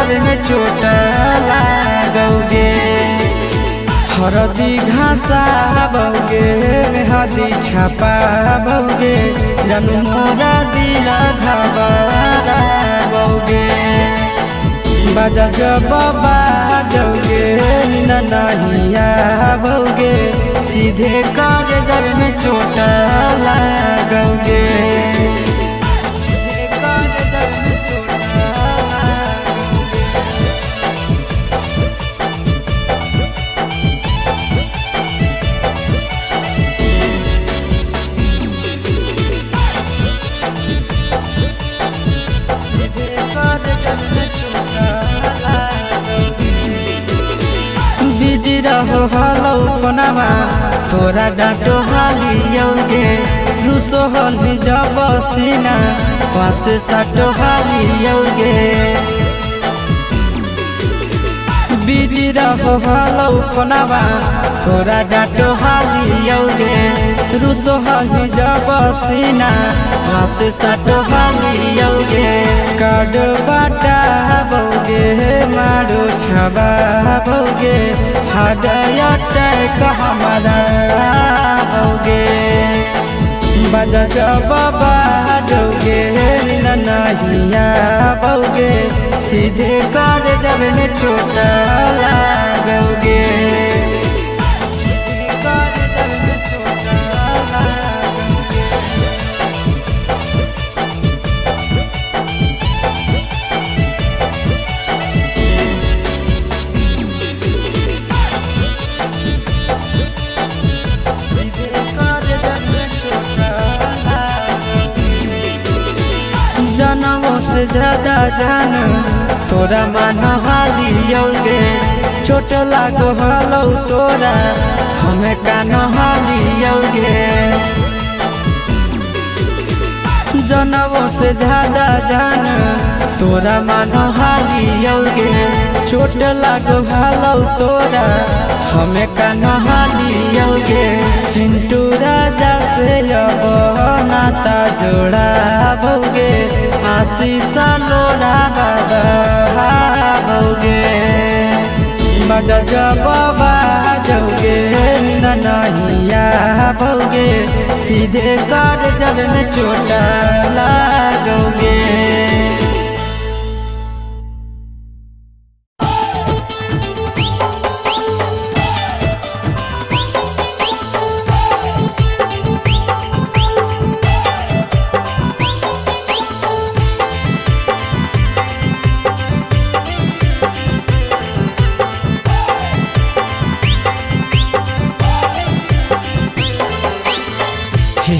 जब में चोट लागोगे। हरदी घासा बोगे मेहदी छापा बोगे जानू मोरा दिल घबरा बोगे। बाजा जब बाजोगे नींद नहीं आओगे सीधे कर जब में चोट लागोगे। बिजी रहो हलो कोनावा तोरा डांटो हालियोगे। रूसो हली जब सीना पासे साटो हालियोगे। बिजी रहो हलो कोनावा तोरा डांटो हालियोगे। रूसो हली जब सीना पासे साटो हालियोगे। कार्ड बाटा बोगे मारो छबा बोगे हार्ट अटैक हमारा बोगे। बाजा जब बाजोगे नींद नहीं आओगे सीधे कर जब में चोट लागोगे। जनमों से ज्यादा जान तोरा मान हालियोगे। चोट लागो हलो तोरा हमें कान हालियोगे। जनमों से ज्यादा जान तोरा मान हालियोगे। चोट लागो हलो तोरा हमें कान हालियोगे। चिंटू राजा से अब नाता जोड़ा बोगे आशीष लोड़ा बाबा बोगे। बाजा जब बाजोगे नींद नहीं आओगे सीधे कर जब में चोट लागोगे।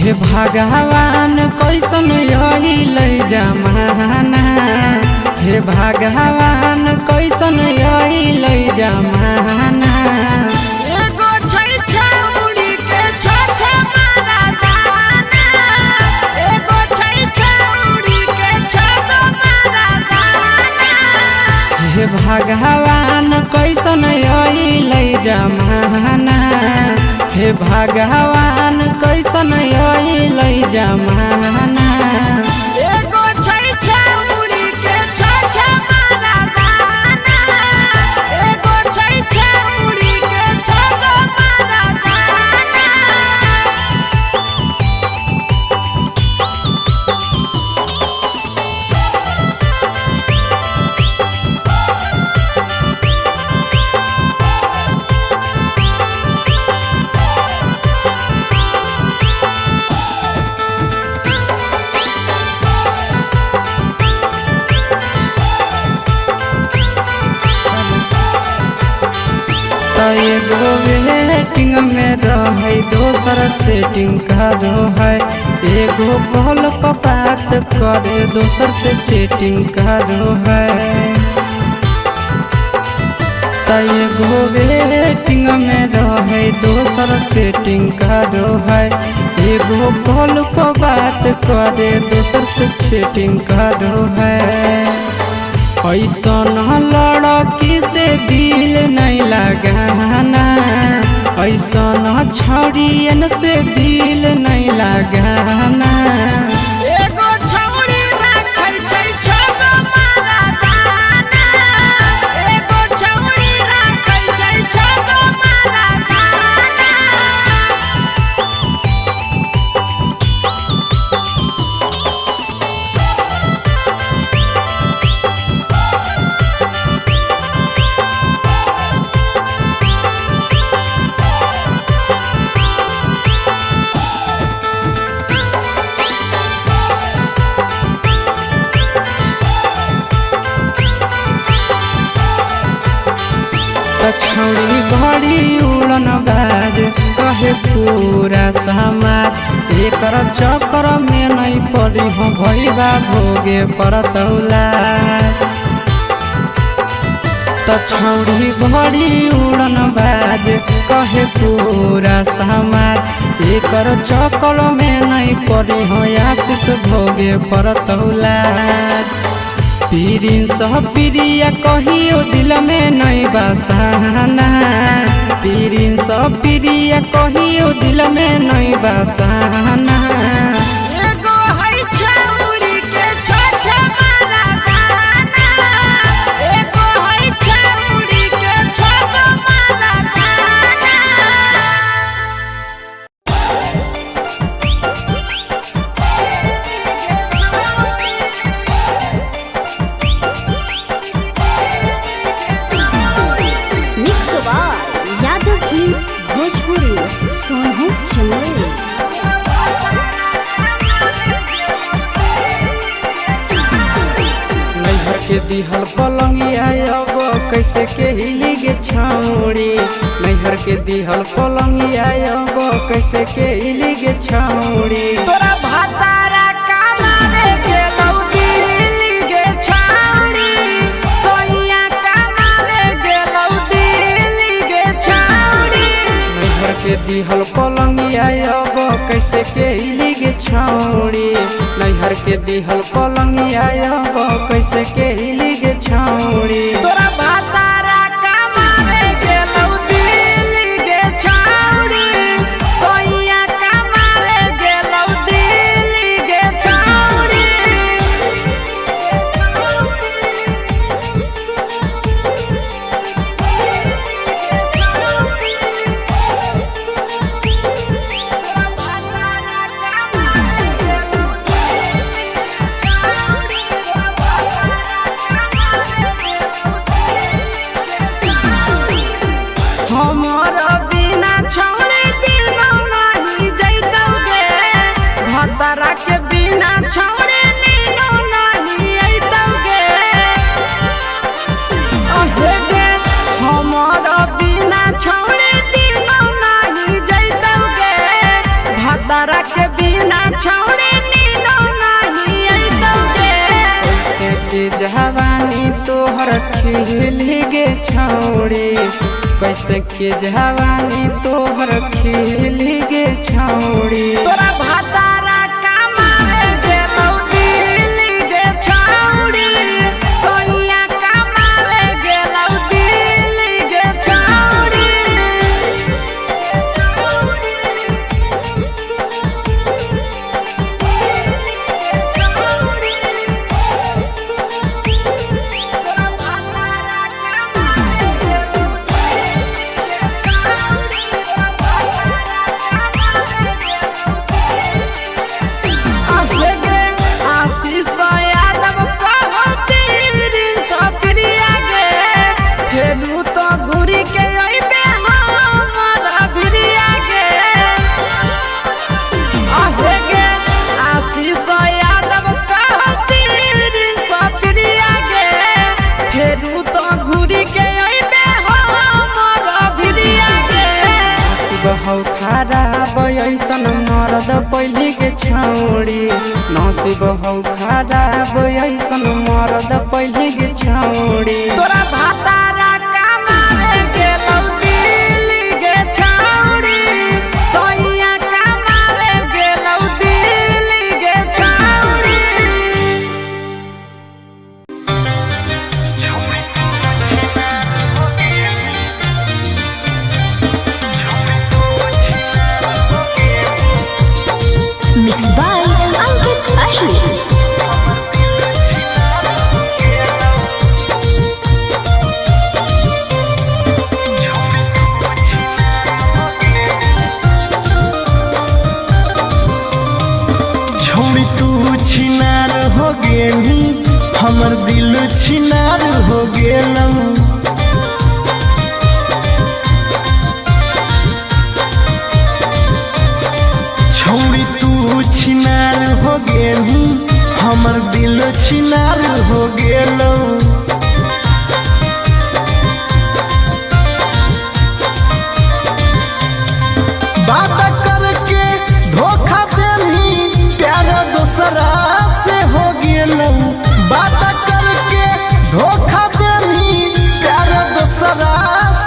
हे भगवान कैसन आइल जमाना। हे भगवान कैसन आइल जमाना। एगो छै छौरी के छ मारा दाना। एगो छै छौरी के छ मारा दाना। हे भगवान कैसन आइल जमाना। हे भगवान कैसन आइल जमाना। एगो छै छौरी के छ मारा दाना। एगो छै छौरी के छ मारा दाना। एगो वेटिंग में रहे दोसर सेटिंग करो है। एगो कॉल पर बात करे दोसर से चैटिंग करो है। एगो वेटिंग में रहे दोसर सेटिंग करो है। एगो कॉल पर बात करे दोसर से चैटिंग करो है। ऐसन लड़की से दिल नहीं लगाना। ऐसन छड़ियन से दिल नहीं लगाना। एगो छौरी राखै छै छगो मारा दाना। त छौड़ी बड़ी उड़न बाज कहे पूरा समाज एकर चक्कर में नहीं पड़ी हो भैया भोगे परतौला त छौड़ी बड़ी उड़न बाज कहे पूरा समाज एकर चक्कर में नहीं पड़ी हो आशीष भोगे परतौला पीरिन सह प्रिया कहियो दिल में नहीं बसाना पीरिन सह प्रिया कहियो दिल में नहीं बसाना एगो है छौड़ी के छछा मारा गाना एगो है छौड़ी के छगो मारा गाना यादव फिल्म्स भोजपुरी सोनू चंदेल नैहर के दिहल पलंगिया अब कैसे के हिली गे छौड़ी नैहर के दिहल पलंगिया अब कैसे के हिली गे छौड़ी तोरा भातारा कामारे गेलौ दिल्ली गे छौड़ी सोइया कामारे गेलौ दिल्ली गे छौड़ी नैहर के दिहल पलंगिया अब कैसे के हिली गे छौड़ी नैहर के दिहल पलंगिया अब कैसे के हिली गे छौड़ी तोरा भातारा कामारे गेलौ दिल्ली गे छौड़ी सोइया कामारे गेलौ दिल्ली गे छौड़ी हमर बिना छौड़े दिनो नहीं जैतौगे भतरा के बिना छौड़े नीनो नहीं अइतौगे अहे गे हमर बिना छौड़े दिनो नहीं जैतौगे भतरा के बिना छौड़े नीनो नहीं अइतौगे कैसे के जवानी तोहर खिली गे छौड़ी कैसे के जवानी तोहर खिली गे छौड़ी तोरा भातारा कामारे गेलौ दिल्ली गे छौड़ी सोइया कामारे गेलौ दिल्ली गे छौड़ी हौ खराब ऐसन मरद पहली के छौड़ी नसीब हौ खराब ऐसन मरद पहली के छौड़ी तोरा भातारा कामारे गेलौ दिल्ली गे छौड़ी सोइया कामारे गेलौ दिल्ली गे छौड़ी Mixed by Ankit Ahir. छोड़ी तू छिनार हो गेली हमर दिल छिनार हो गेलौ छोड़ी तू छिनार हो गेली हमर दिल छिनार हो गेलौ बात करके धोखा देनी प्यार दूसरा से हो गेलौ बात करके धोखा देनी प्यार दूसरा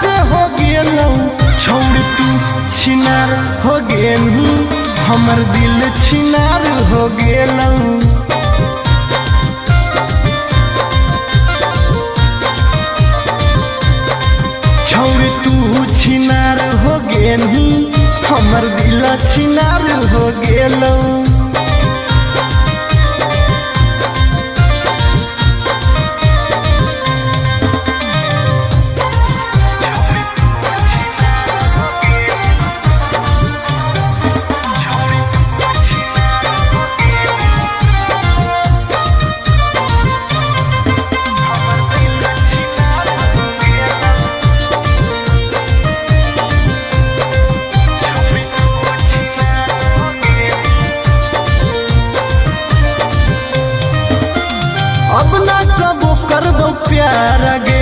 से हो गेलौ छोड़ तू छिनार हो गेलू हमर दिल छिनार हो गेलौ छोड़ तू छिनार हो गेलू हमर दिल छिनार हो गेलौ अब ना कबो करबो प्यार गे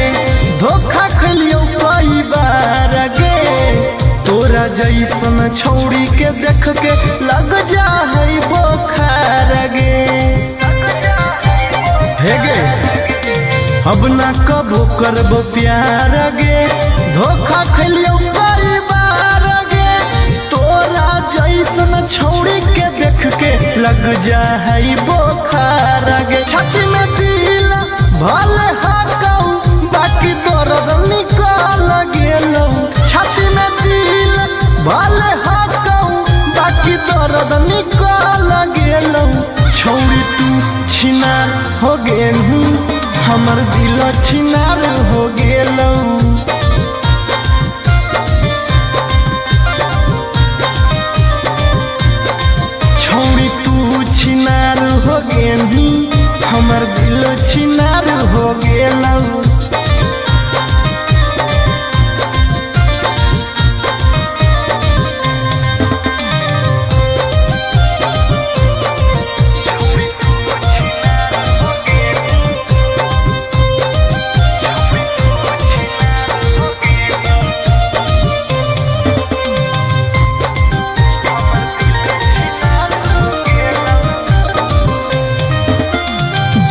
धोखा खलियो कई बार गे तोरा जैसन छौड़ी के देख के लग जा है बोखार गे हे गे अब ना कबो करबो प्यार गे धोखा खलियो कई बार गे तोरा जैसन छौड़ी के देख के लग जा है बोखार गे छाती में दिल भले हाकौ बाकी दर्द निकल गेलौ छाती में दिल भले हाकौ बाकी दर्द निकल गेलौ छौड़ी तू छिनार हो गेलू हमर दिल छिनार हो गेलौ छोड़ी तू छिनार हो गेलू हमर दिल छिनार हो गेलौ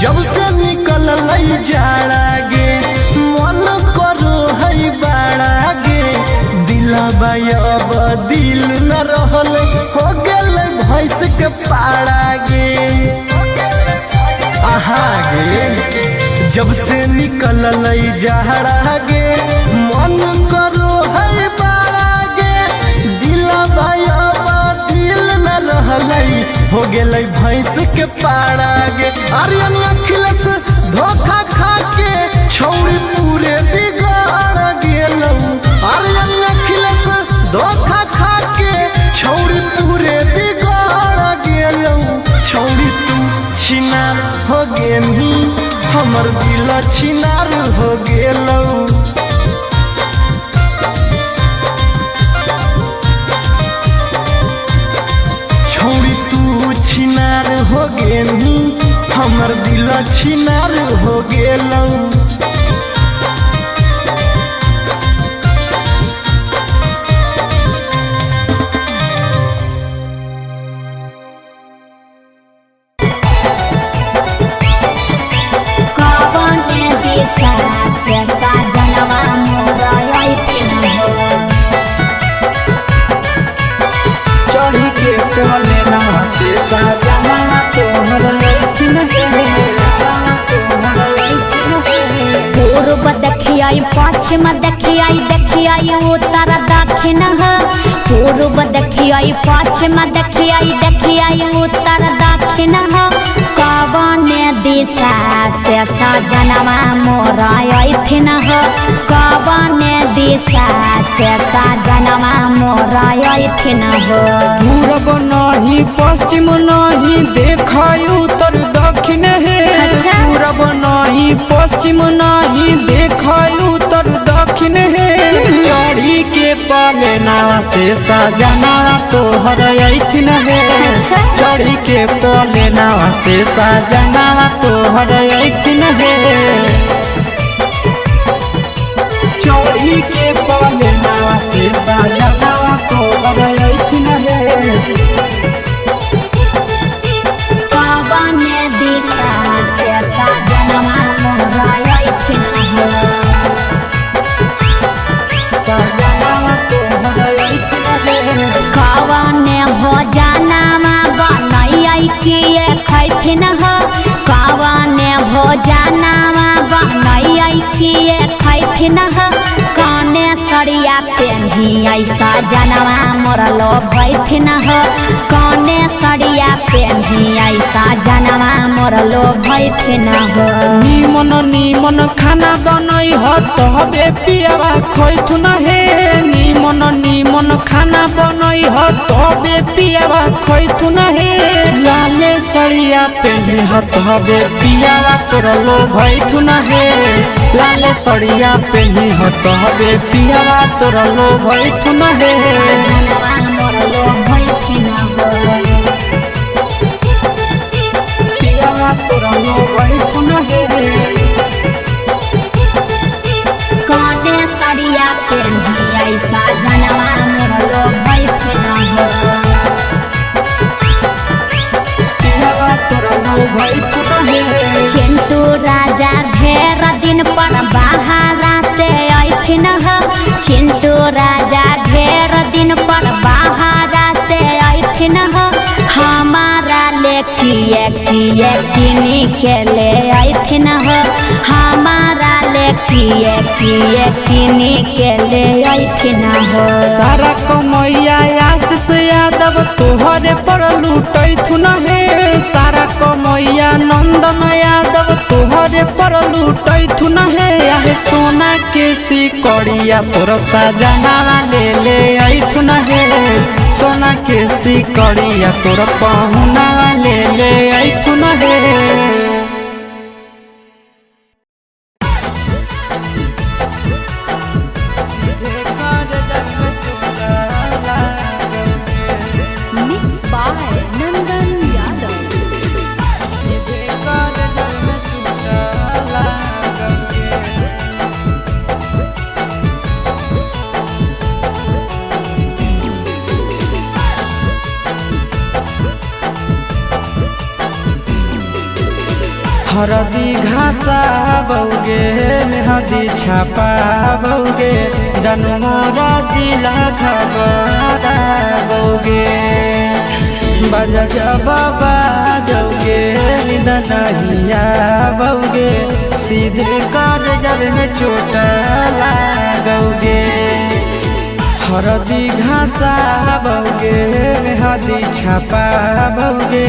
जब से निकल लई जाड़ा गे मन करो है बाड़ा गे दिलबा अब दिल न रहल हो गेल भैंस के पाड़ा गे आहा गे जब से निकल लई जाड़ा गे मन करो है बाड़ा गे दिलबा अब दिल न रहल हो गेलै भैंस के पाड़ा गे आर्यन अखिलेश धोखा खा के छौड़ी पूरे बिगाड़ गेलौ आर्यन अखिलेश धोखा खा के छौड़ी पूरे बिगाड़ गेलौ छौड़ी तू छिनार हो गेलू हमर दिल छिनार हो गेलौ छौड़ी तू छिनार हो गेलू हमर दिल छिनार हो गेलौ चढ़ी के टोले ना से साजना तोहर लैकिन पूर्व देखियाई पश्चिम देखियाई उत्तर दक्षिण पूर्व देखियाई पश्चिम देखियाई उत्तर दक्षिण कवन दिशा से सजनवा मोरा अइथिन कवन दिशा से सजनवा मोरा अइथिन पूरब नहीं पश्चिम नहीं देखाई उत्तर दक्षिण है अच्छा। पूरब नहीं पश्चिम नहीं देखाई उत्तर दक्षिण है चढ़ी के पलेना से सजना तोहर अइथिन है अच्छा। चढ़ी के पलेना से सजना तोहर अइथिन है चढ़ी के पलेना से सजना तोहर ऐठिन है कवन दिशा से सजनवा मोरा ऐठिन हो सजनवा तोहर ऐठिन है कवन भोजनवा बनैयै किए खैथिन हो कवन भोजनवा बनैयै किए खैथिन हो कने सड़िया पेन्ही ऐसा जनवा मोरलो भैथिन हो कने सड़िया पेन्ही ऐसा जनवा मोरलो भैथिन हो निमन निमन खाना बनई हो तबे पियावा खैथुन हे निमन निमन खाना बनई हो तबे पियावा खैथुन हे लाले सड़िया पेन्ही हो तबे पियावा तोरलो भैथुन हे लाले सड़िया पेन्ही हो तबे पियावा तोरलो भैथुन हे जनवा मोरलो भैथिन हो पियावा तोरलो ऐठिन है कने सड़िया पेन्ही ऐसा जनवा मोरलो भैथिन हो पियावा तोरलो ऐठिन है चिंटू राजा ढेर दिन पर बाहरा से ऐथिन हो चिंटू राजा ढेर दिन पर बाहरा से ऐथिन हो हमारा ले किए किए किनी के ले ऐथिन हो हमारा ले किए किए किनी के ले ऐथिन हो सारा कमैया आशीष यादव तोहरे पर लूटैथुन हे सारा कमैया नंदन यादव तोहरे पर लूटैथुन हे आहे सोना के सिकड़िया तोर सजनवा ले ऐथुन हे सोना के सिकड़िया तोर पहुना ले ऐथुन हे मिक्स बाय नंदन यादव हरदी घासा बौगे मेहदी छापा बौगे जनमोरा जिला खबरा बौगे बजा जबाबा जौगे निदनहिया बौगे सीधे कर जब में चोट लागोगे हरदी घासा बौगे मेहदी छापा बौगे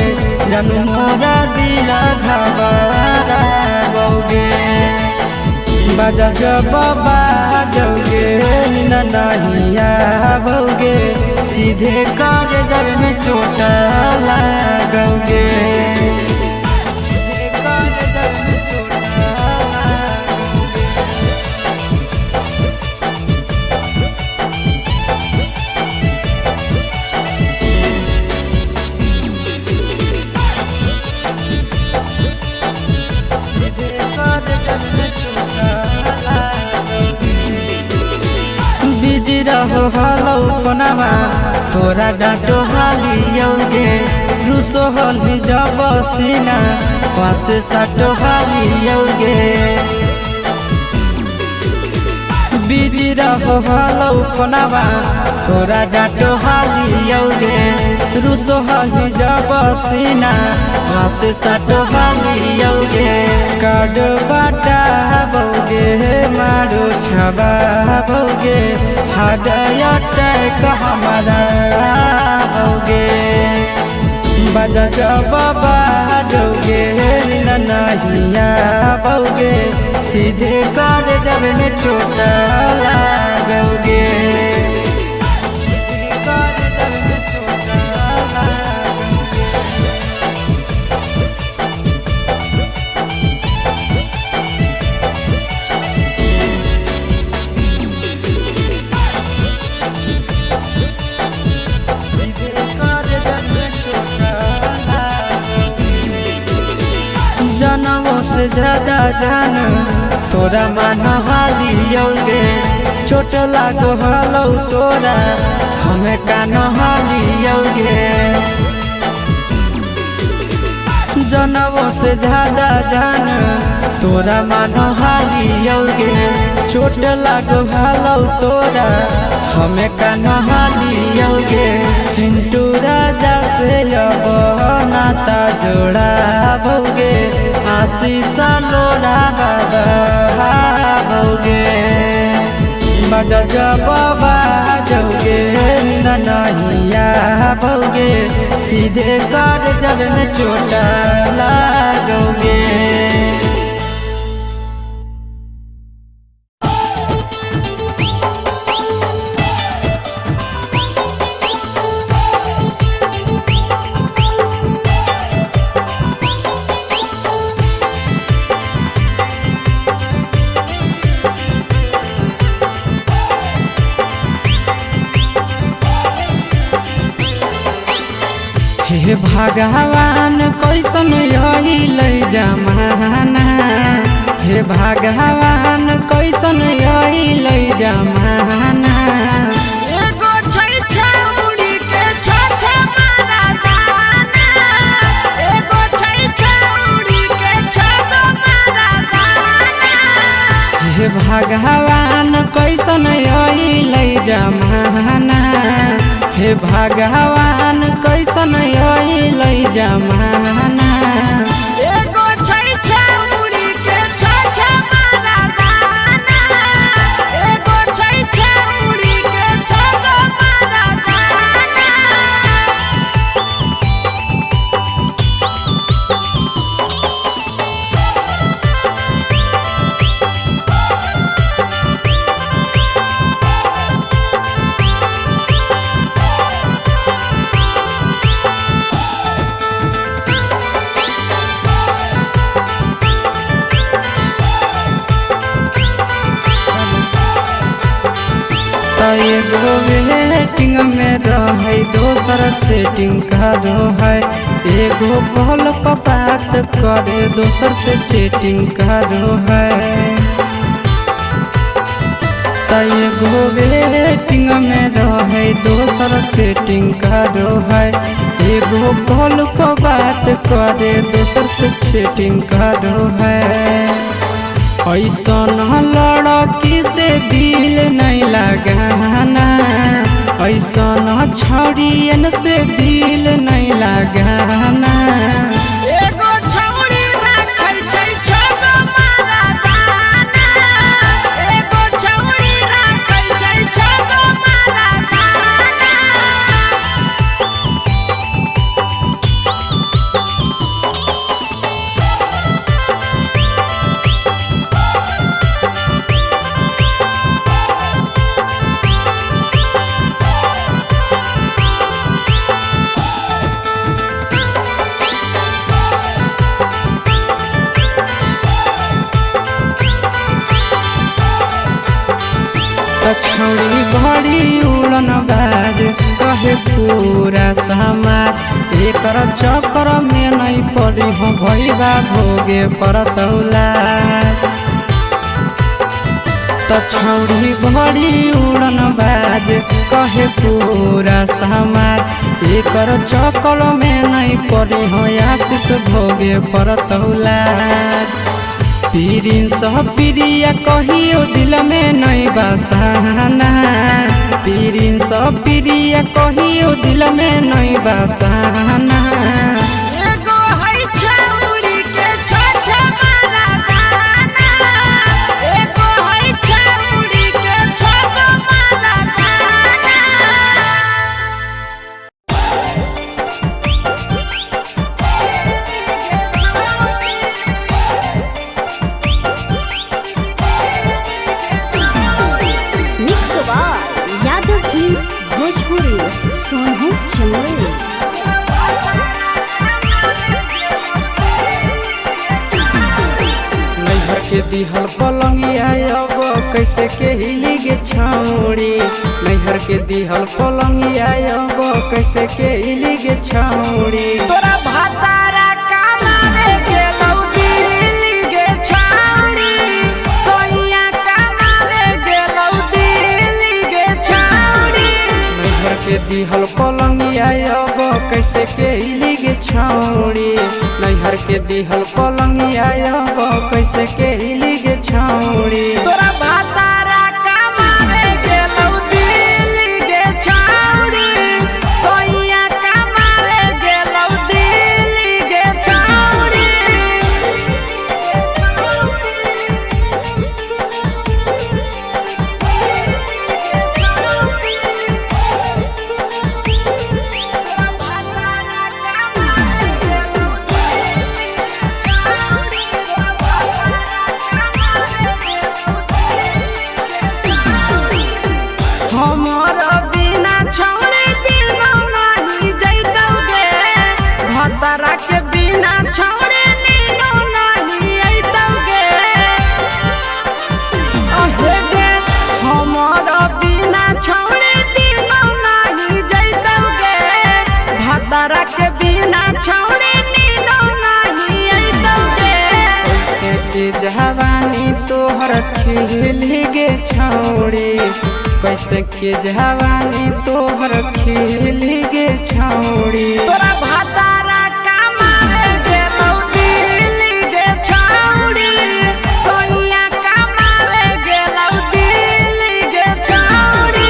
जनमोरा दिला घबरा बौगे बजा जबाबा जौगे नहिया बौगे सीधे कर जब में चोट लागोगे बिजी रहो हलो कोनामा तोरा डांटो हालियोगे रूसो हली जब सीना पास साटो हालियोगे बिजी रहो हलो कोनामा तोरा डांटो हालियोगे रूसो हली जब सीना पास साटो हालियोगे काड बाटा बौगे मारो छबा बौगे हाडया टैक हमारा बौगे बजा जबाबा जौगे नहिया बौगे सीधे कर जब में चोट लागोगे जनमों से ज्यादा जान तोरा मान हालियोगे चोट लागो हलो तोरा हमें कान हालियोगे जनमों से ज्यादा जान तोरा मान हालियोगे चोट लागो हलो तोरा हमें कान हालियोगे चिंटू राजा से अब नाता जोड़ा भोगे आशीष लोड़ा बाबा भोगे बजा बाबा जोगे नहिया भोगे सीधे कर जब में चोटा लागोगे। हे भगवान कैसन अइल जमाना हे भगवान कैसन अइल जमाना एगो छै छौड़ी के छ मारा दाना एगो छै छौड़ी के छ मारा दाना हे भगवान कैसन अइल जमाना हे भगवान कैसन अइल जमाना एगो छै छौड़ी के छ मारा दाना एगो छै छौड़ी के छ मारा दाना एगो वेटिंग में रहे दोसर सेटिंग करो है एगो कॉल पर बात करे दोसर से चैटिंग करो है एगो वेटिंग में रहे दोसर सेटिंग करो है एगो कॉल पर बात करे दोसर से चैटिंग करो है ऐसन लड़की से दिल नहीं लगाना ऐसन छौड़ियन से दिल नहीं लगाना एगो छौड़ी राखै छै छ मारा दाना एगो छौड़ी राखै छै छ मारा दाना छौड़ी बड़ी उड़न बाज कहे पूरा समाज एकर चक्कर में नहीं पड़ी हो भैया भोगे परतौला छौड़ी बड़ी उड़न बाज कहे पूरा समाज एकर चक्कर में नहीं पड़ी हो आशीष भोगे परतौला पीरिन सब प्रिया कहियो दिल में नहीं बसाना पीरिन सब प्रिया कहियो दिल में नहीं बसाना एगो है छौड़ी के छ मारा दाना एगो है छौड़ी के छ मारा दाना यादव फिल्म्स भोजपुरी सोनू चंदेल नैहर के दिहल पलंगिया अब कैसे के हिली गे छौड़ी नैहर के दिहल पलंगिया अब कैसे के हिली गे छौड़ी तोरा भातारा कामारे गेलौ दिल कैसे के गे छौड़ी नैहर के दिहल पलंगिया अब कैसे के गे छौड़ी तोरा भातारा कमावे गेलौ दिल्ली गे छौड़ी सोइया कमावे गेलौ दिल्ली गे छौड़ी हमर बिना छौड़ी दिनो नहीं जैतौगे भतरा के बिना छौड़ी नीनो नहीं अइतौगे अहे गे हमर बिना छौड़ी दिनो नहीं जैतौगे भतरा के बिना छौड़ी नीनो नहीं अइतौगे कैसे की जवानी तोहर खिल गे छौड़ी कैसे के जवानी तोहर खिल गे छौड़ी तोरा भातारा कमावे गेलौ दिल्ली गे छौड़ी सोइया कमावे गेलौ दिल्ली गे छौड़ी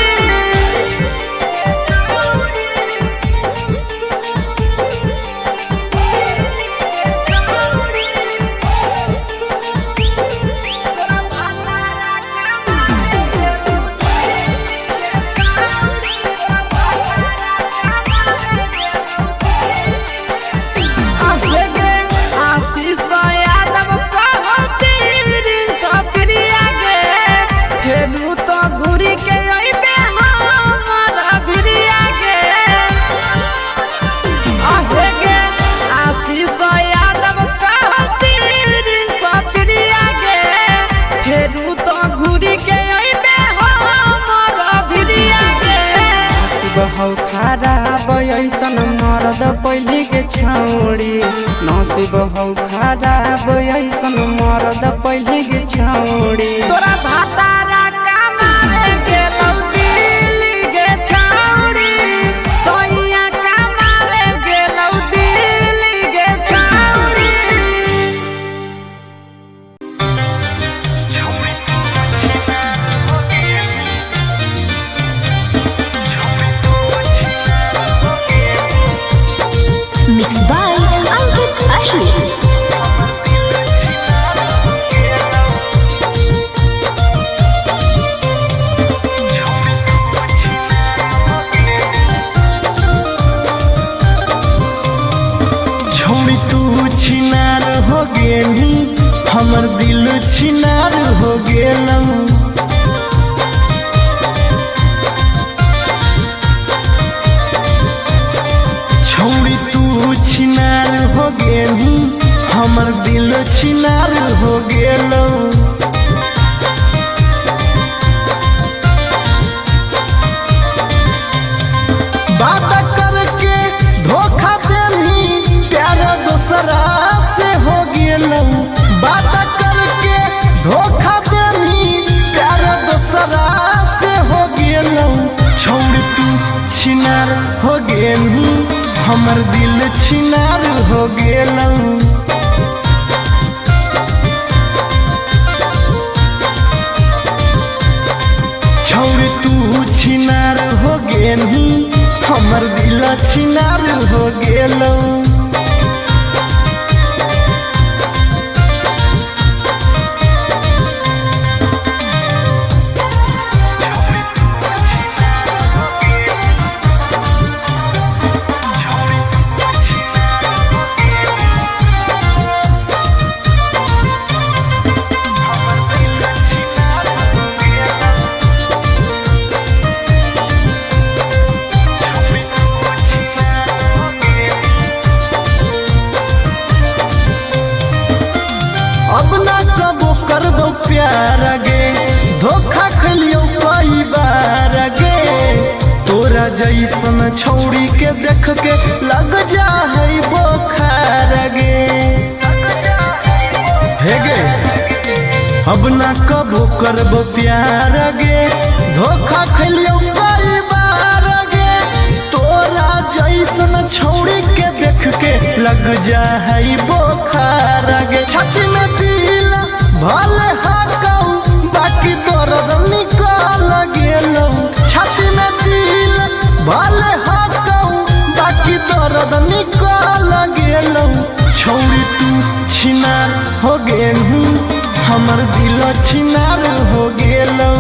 बहु खराब ऐसन मरद पहले के छौड़ी नसीब हौ खराब ऐसन मरद पहले के छौड़ी तोरा भातारा कमावे गेलौ दिल्ली गे छौड़ी सोइया कमावे गेलौ दिल्ली गे छौड़ी Mixed by Ankit Ahir. छौड़ी तू छिनार हो गेली हमर दिल छिनार हो गेलौ छौड़ी तू छिनार हो गेली हमर दिल छिनार हो गेलौ बात करके धोखा देनी प्यार दूसरा से हो गेलौ बात करके धोखा देनी प्यार दूसरा से हो गेलौ छौड़ी तू छिनार हो गेली हमर दिल छिनार हो गेलौ छौड़ी तू छिनार हो गेली हमर दिल छिनार हो गेलौ अब ना कबो करबो प्यार गे धोखा खलियो कई बार गे तोरा जैसन छौड़ी के देख के लग जा है बोखार गे हे गे अब ना कबो करबो प्यार गे धोखा खलियो कई बार गे तोरा जैसन छौड़ी के लग जाई बोखार गे छाती में दिल भले हाकऊ बाकी दर्द निकल गेलौ छाती में दिल भले हाकऊ बाकी दर्द निकल गेलौ छौरी तू छिनार हो गेलू हमर दिल छिनार हो गेलौ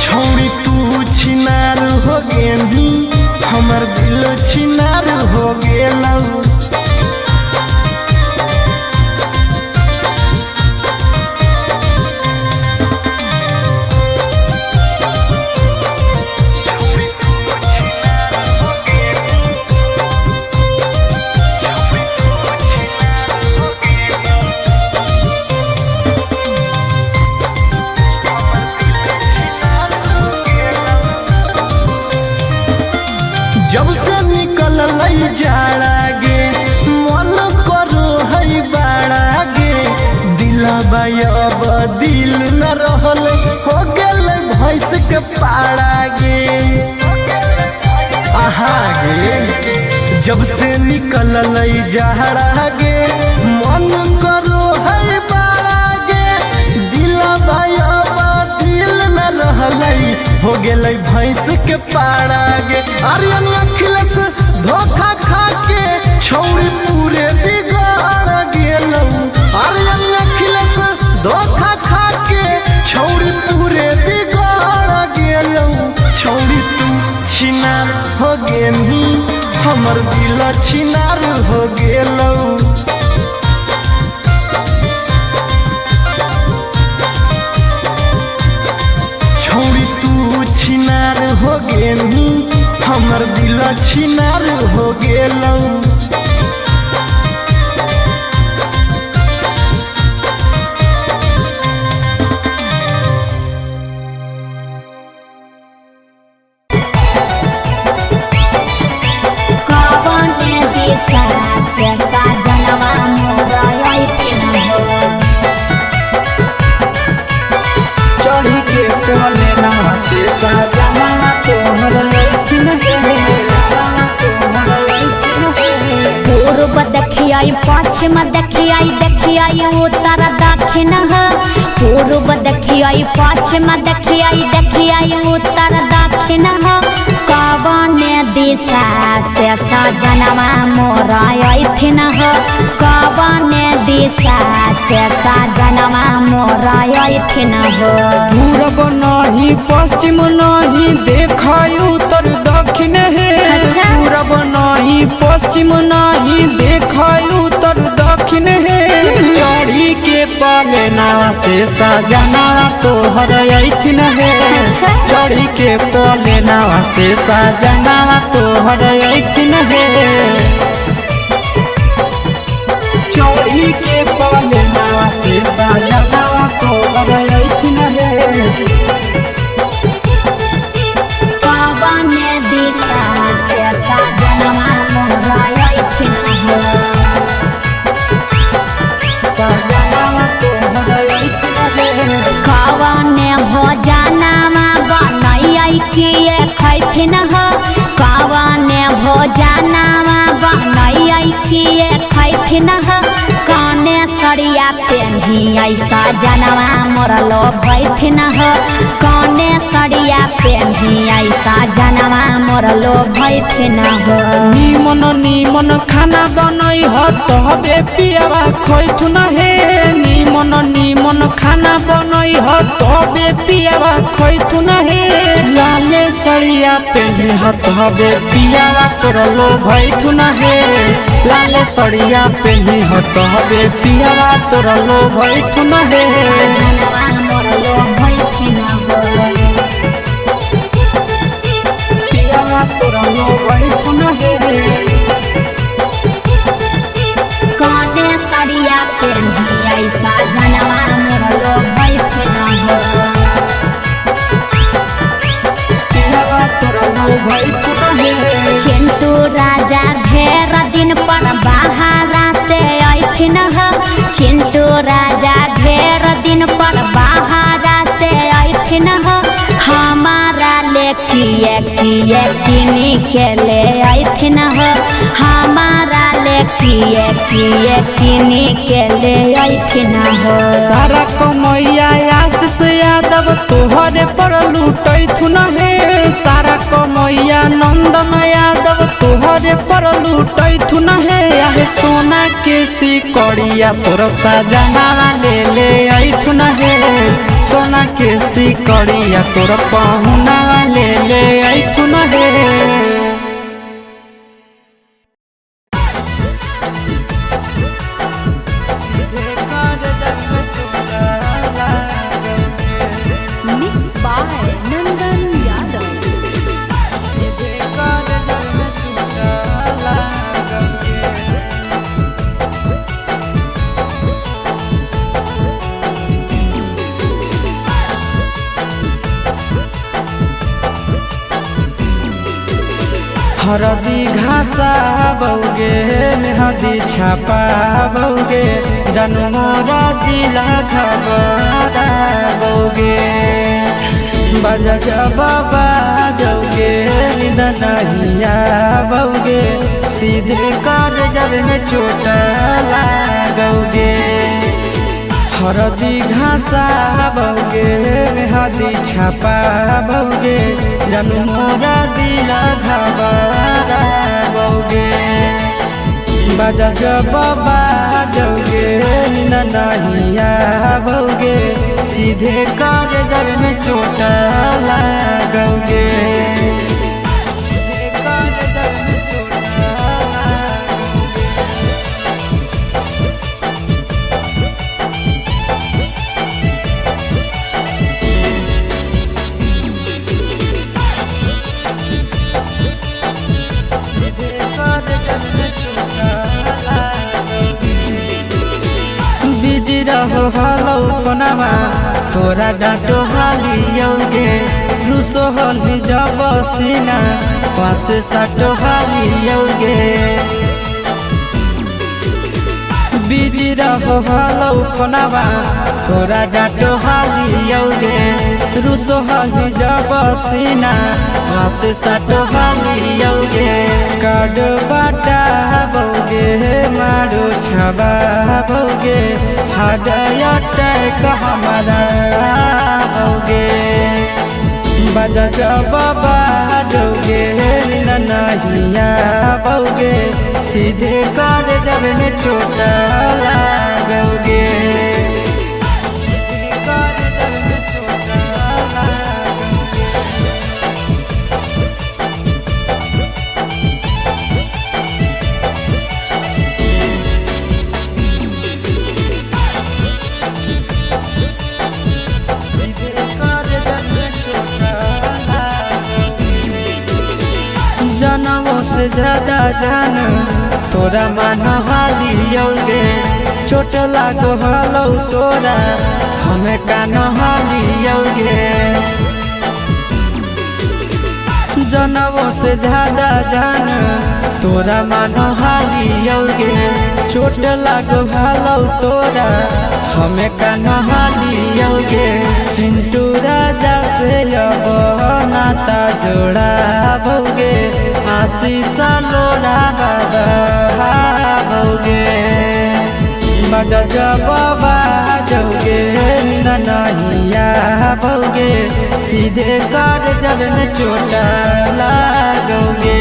छौरी तू छिनार हो गेलू हमर दिल छिनार हो गेलौ जब से निकल जाड़ा गे मन करो है बाड़ा गे दिलबा अब दिल न रहल हो गेल भैंस के पाड़ा गे आहा गे जब से निकल जाड़ा गे मन करो है बाड़ा गे दिलबा अब दिल न रहल हो गेलै भैंस के पाड़ा गे आर्यन अखिलेश धोखा खा के छौरी पूरे बिगाड़ गेलौ आर्यन अखिलेश धोखा खा के छौरी पूरे बिगाड़ गेलौ छौरी तू छिनार हो गेली हमर दिल छिनार हो गेलौ छौरी तू छिनार हो गेली हमर दिल छिनार हो गेलौ चढ़ी के कोले नवा से सजना तोहर लैथिन पूर्व देखियाई पश्चिम देखियाई देखियाई उत्तर दक्षिण पूर्व देखियाई पश्चिम देखियाई देखियाई उत्तर दक्षिण कवने दिशा से सजनवा मोर अइथिन कवने दिशा से सजनवा मोर अइथिन पूरब नहीं पश्चिम नहीं देखाई उत्तर दक्षिण है अच्छा। पूरब नहीं पश्चिम नहीं देखाई उत्तर दक्षिण है चढ़ी के पलेना से सजना तोहर अइथिन है अच्छा। चढ़ी के पलेना से सजना तोहर अइथिन है चढ़ी के पलेना से सजना तोहर अइथिन है कवने दिशा से सजनवा मोर अइथिन कवने भोजनमा बनैयै किए खैथिन कवने भोजनमा बनैयै किए खैथिन कने सरिया पेन्ही ऐसा जनवा मोर लो भैथिन कने सरिया पेन्ही ऐसा जनवा मोर लो भैथिन निमन निमन खाना बनई ह तबे पियावा खैथुन हे निमन निमन खाना बनई ह तबे पियावा खैथुन हे लाले सरिया पेन्ही ह तबे पियावा तोरलो भैथुन हे लाले सरिया पेन्ही ह तबे पियावा तोरलो भैथुन हे जनवा मोर लो भैथिन पियावा तोरलो भैथुन हे कने सरिया पेन्ही ऐसा जनवा मोर लो भैथिन पियावा तोरलो भैथुन हे चिंटू राजा ढेर दिन पर बाहरा से अइथिन चिंटू राजा ढेर दिन पर बाहरा से अइथिन हमार किए किनी के ले अइथिन हो हमारा ले किए किनी के ले अइथिन हो। सारा कमैया आशीष यादव तोहरे पर लूटैथुन हे सारा कमैया नंदन यादव तोहरे पर लूटैथुन हे आहे सोना के सिकड़िया तोर सजना ले अइथुन हे सोना के सिकड़िया तोर पहुना ले अइथुन हे। हरदी घासा बौगे मेहदी छापा बौगे जनमोरा जिला खबरा बौगे बजा बाबा जौगे निदनहिया बौगे सीधे कर जब में चोट लागोगे। हरदी घासा बौगे मेहदी छापा बौगे जनमोरा दिला घबरा बौगे बजा बाबा जौगे नहिया बौगे सीधे कर जब में चोट लागोगे। बिजी रहो हलो कोनामा तोरा डांटो हालियोगे रूसो हली जब सीना पास साटो हालियोगे। बिजी रहो हलो कोनामा तोरा डांटो हालियोगे रूसो हली जब सीना पास साटो हालियोगे। काड बाटा बौगे मारो छबा बौगे हाडया टैक हमारा बौगे बजा बाबा जौगे नहिया बौगे सीधे कर जब में चोट लागोगे। जनमों से ज्यादा जान तोरा मान हालियोगे चोट लागो हलो तोरा हमें कान हालियोगे। जनमों से ज्यादा जान तोरा मान हालियोगे चोट लागो हलो तोरा हमें कान हालियोगे। चिंटू राजा से अब नाता जोड़ा भोगे आशीष लोड़ा बाबा भोगे बजा बाबा जौगे नहिया भोगे सीधे कर जब में चोट लागोगे।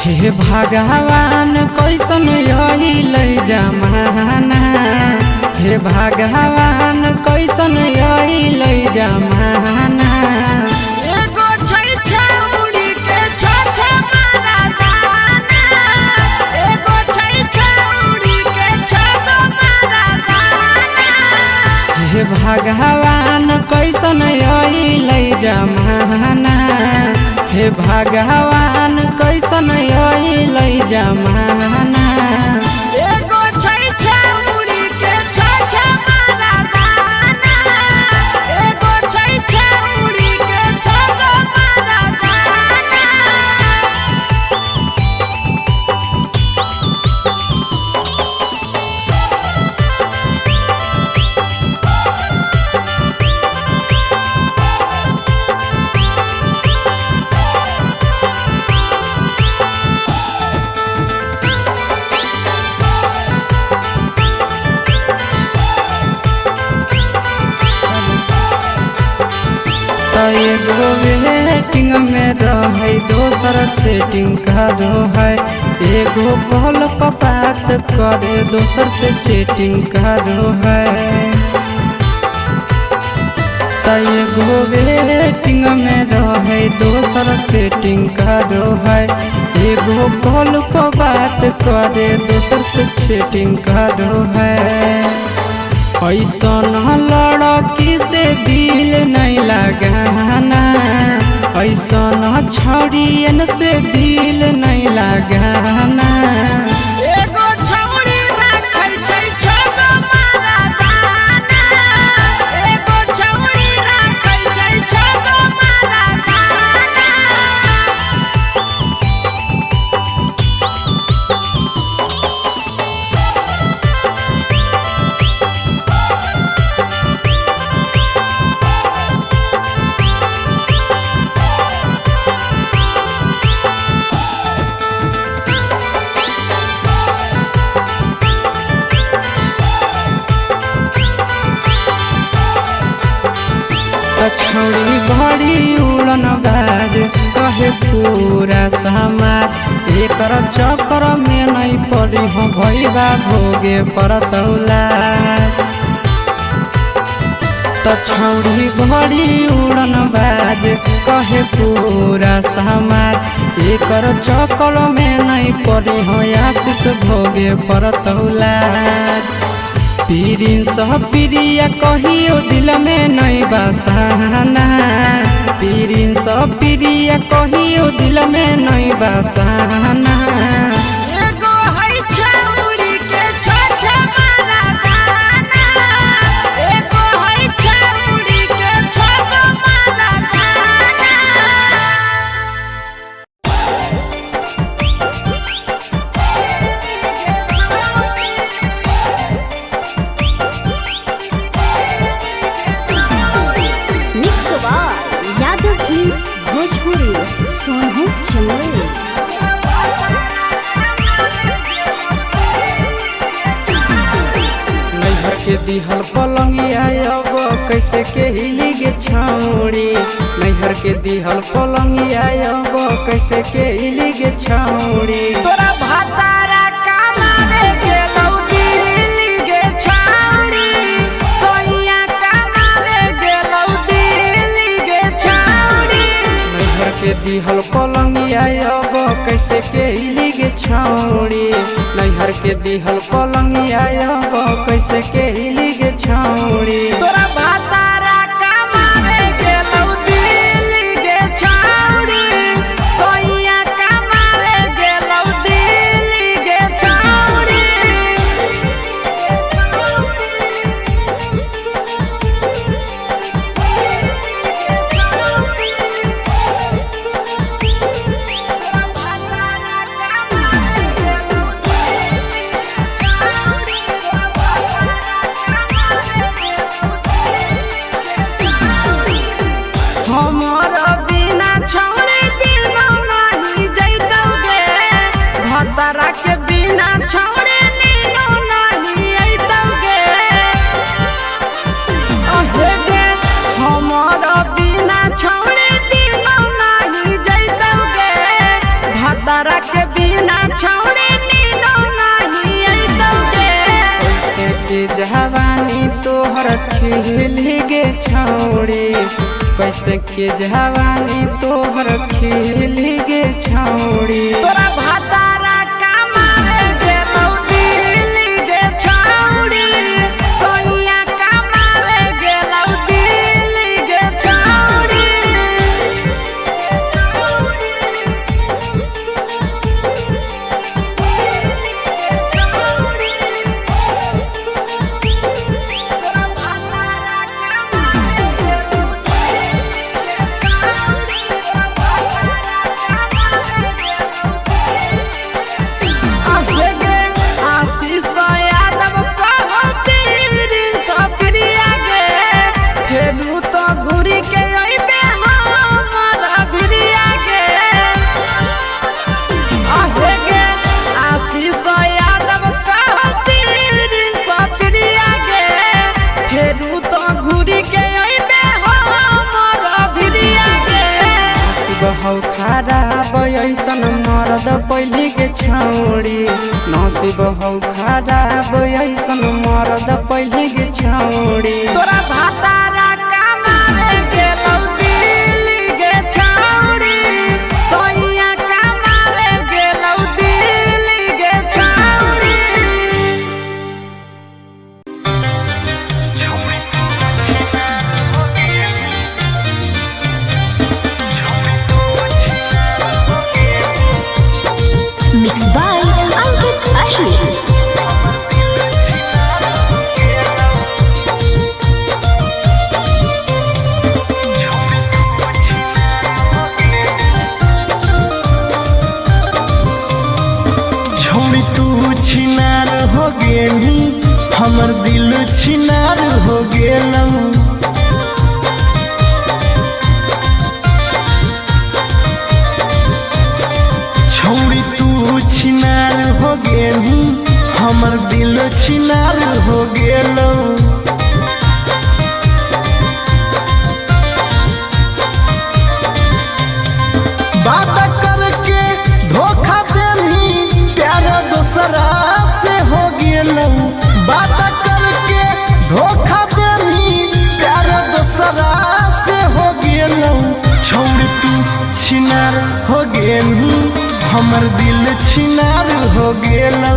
हे भगवान कैसन अइलै जमाना हे भगवान कैसन अइलै जमाना। एगो छै छौरी के छ मारा दाना एगो छै छौरी के छ मारा दाना। हे भगवान कैसन अइलै जमाना हे भगवान कैसन अइलै जमाना। एगो वेटिंग में रहे दोसर सेटिंग का दो है एगो कॉल पर बात करे दोसर से चैटिंग का दो है एगो वेटिंग में रहे दोसर सेटिंग का दो है एगो कॉल पर बात करे दोसर से चैटिंग का दो है ऐसा लड़की से दिल नहीं लगाना ऐसा छड़ियन से दिल नहीं लगाना एगो छौड़ी राखै छै छगो मारा दाना एगो छौड़ी राखै छै छगो मारा दाना छौड़ी बड़ी उड़न बाज कहे पूरा समाज एकर चक्कर में नहीं पड़ी हो भैया भोगे पड़तौला छौड़ी बड़ी उड़न बाज कहे पूरा समाज एकर चक्कर में नहीं पड़ी हो आशीष भोगे पड़तौला प्रिंस प्रिया कहियो दिल में नहीं बसाना प्रिंस प्रिया कहियो दिल में नहीं बसाना एगो है छौड़ी के छ मारा दाना एगो है छौड़ी के छगो मारा दाना यादव फिल्म्स भोजपुरी सोनू चंदेल नैहर के दिहल पलंगिया अब कैसे के हिली गे छौड़ी नैहर के दिहल पलंगिया अब कैसे के हिली गे छौड़ी तोरा भातारा कमावे गेलौ दिल्ली गे छौड़ी सोइया कमावे गेलौ दिल्ली गे छौड़ी नैहर के दिहल पलंगिया अब कैसे के हिली गे छौड़ी नैहर के दिहल पलंगिया अब कैसे के हिली गे छौड़ी तोरा भातारा कमावे गेलौ दिल्ली गे छौड़ी सोइया कमावे गेलौ दिल्ली गे छौड़ी हमर बिना छौड़ी दिनो नहीं जैतौगे भतरा के बिना छौड़ी नीनो नहीं अइतौगे अहे गे हमर बिना छौड़ी दिनो नहीं जैतौगे भतरा के बिना छौड़ी नीनो नहीं अइतौगे कैसे के जवानी तोहर खिली गे छौड़ी कैसे के जवानी तोहर खिली गे छौड़ी तोरा भातारा कमावे गेलौ दिल्ली गे छौड़ी सोइया कमावे गेलौ दिल्ली गे छौड़ी छौड़ी नसीब हौ खराब ऐसन मरद पहिले गे छौड़ी तोरा भातारा कमावे गेलौ दिल्ली गे छौड़ी सोइया कमावे गेलौ दिल्ली गे छौड़ी Mixed by Ankit Ahir. छोड़ी तू छिनार हो गेली हमर दिल छिनार हो गेलौ छोड़ी तू छिनार हो गेली हमर दिल छिनार हो गेलौ बात करके धोखा देनी प्यार दूसरा से हो गेलौ बात करके धोखा देनी प्यार दूसरा से हो गेलौ छोड़ तू छिनार हो गेली हमर दिल छिनार हो गेलौ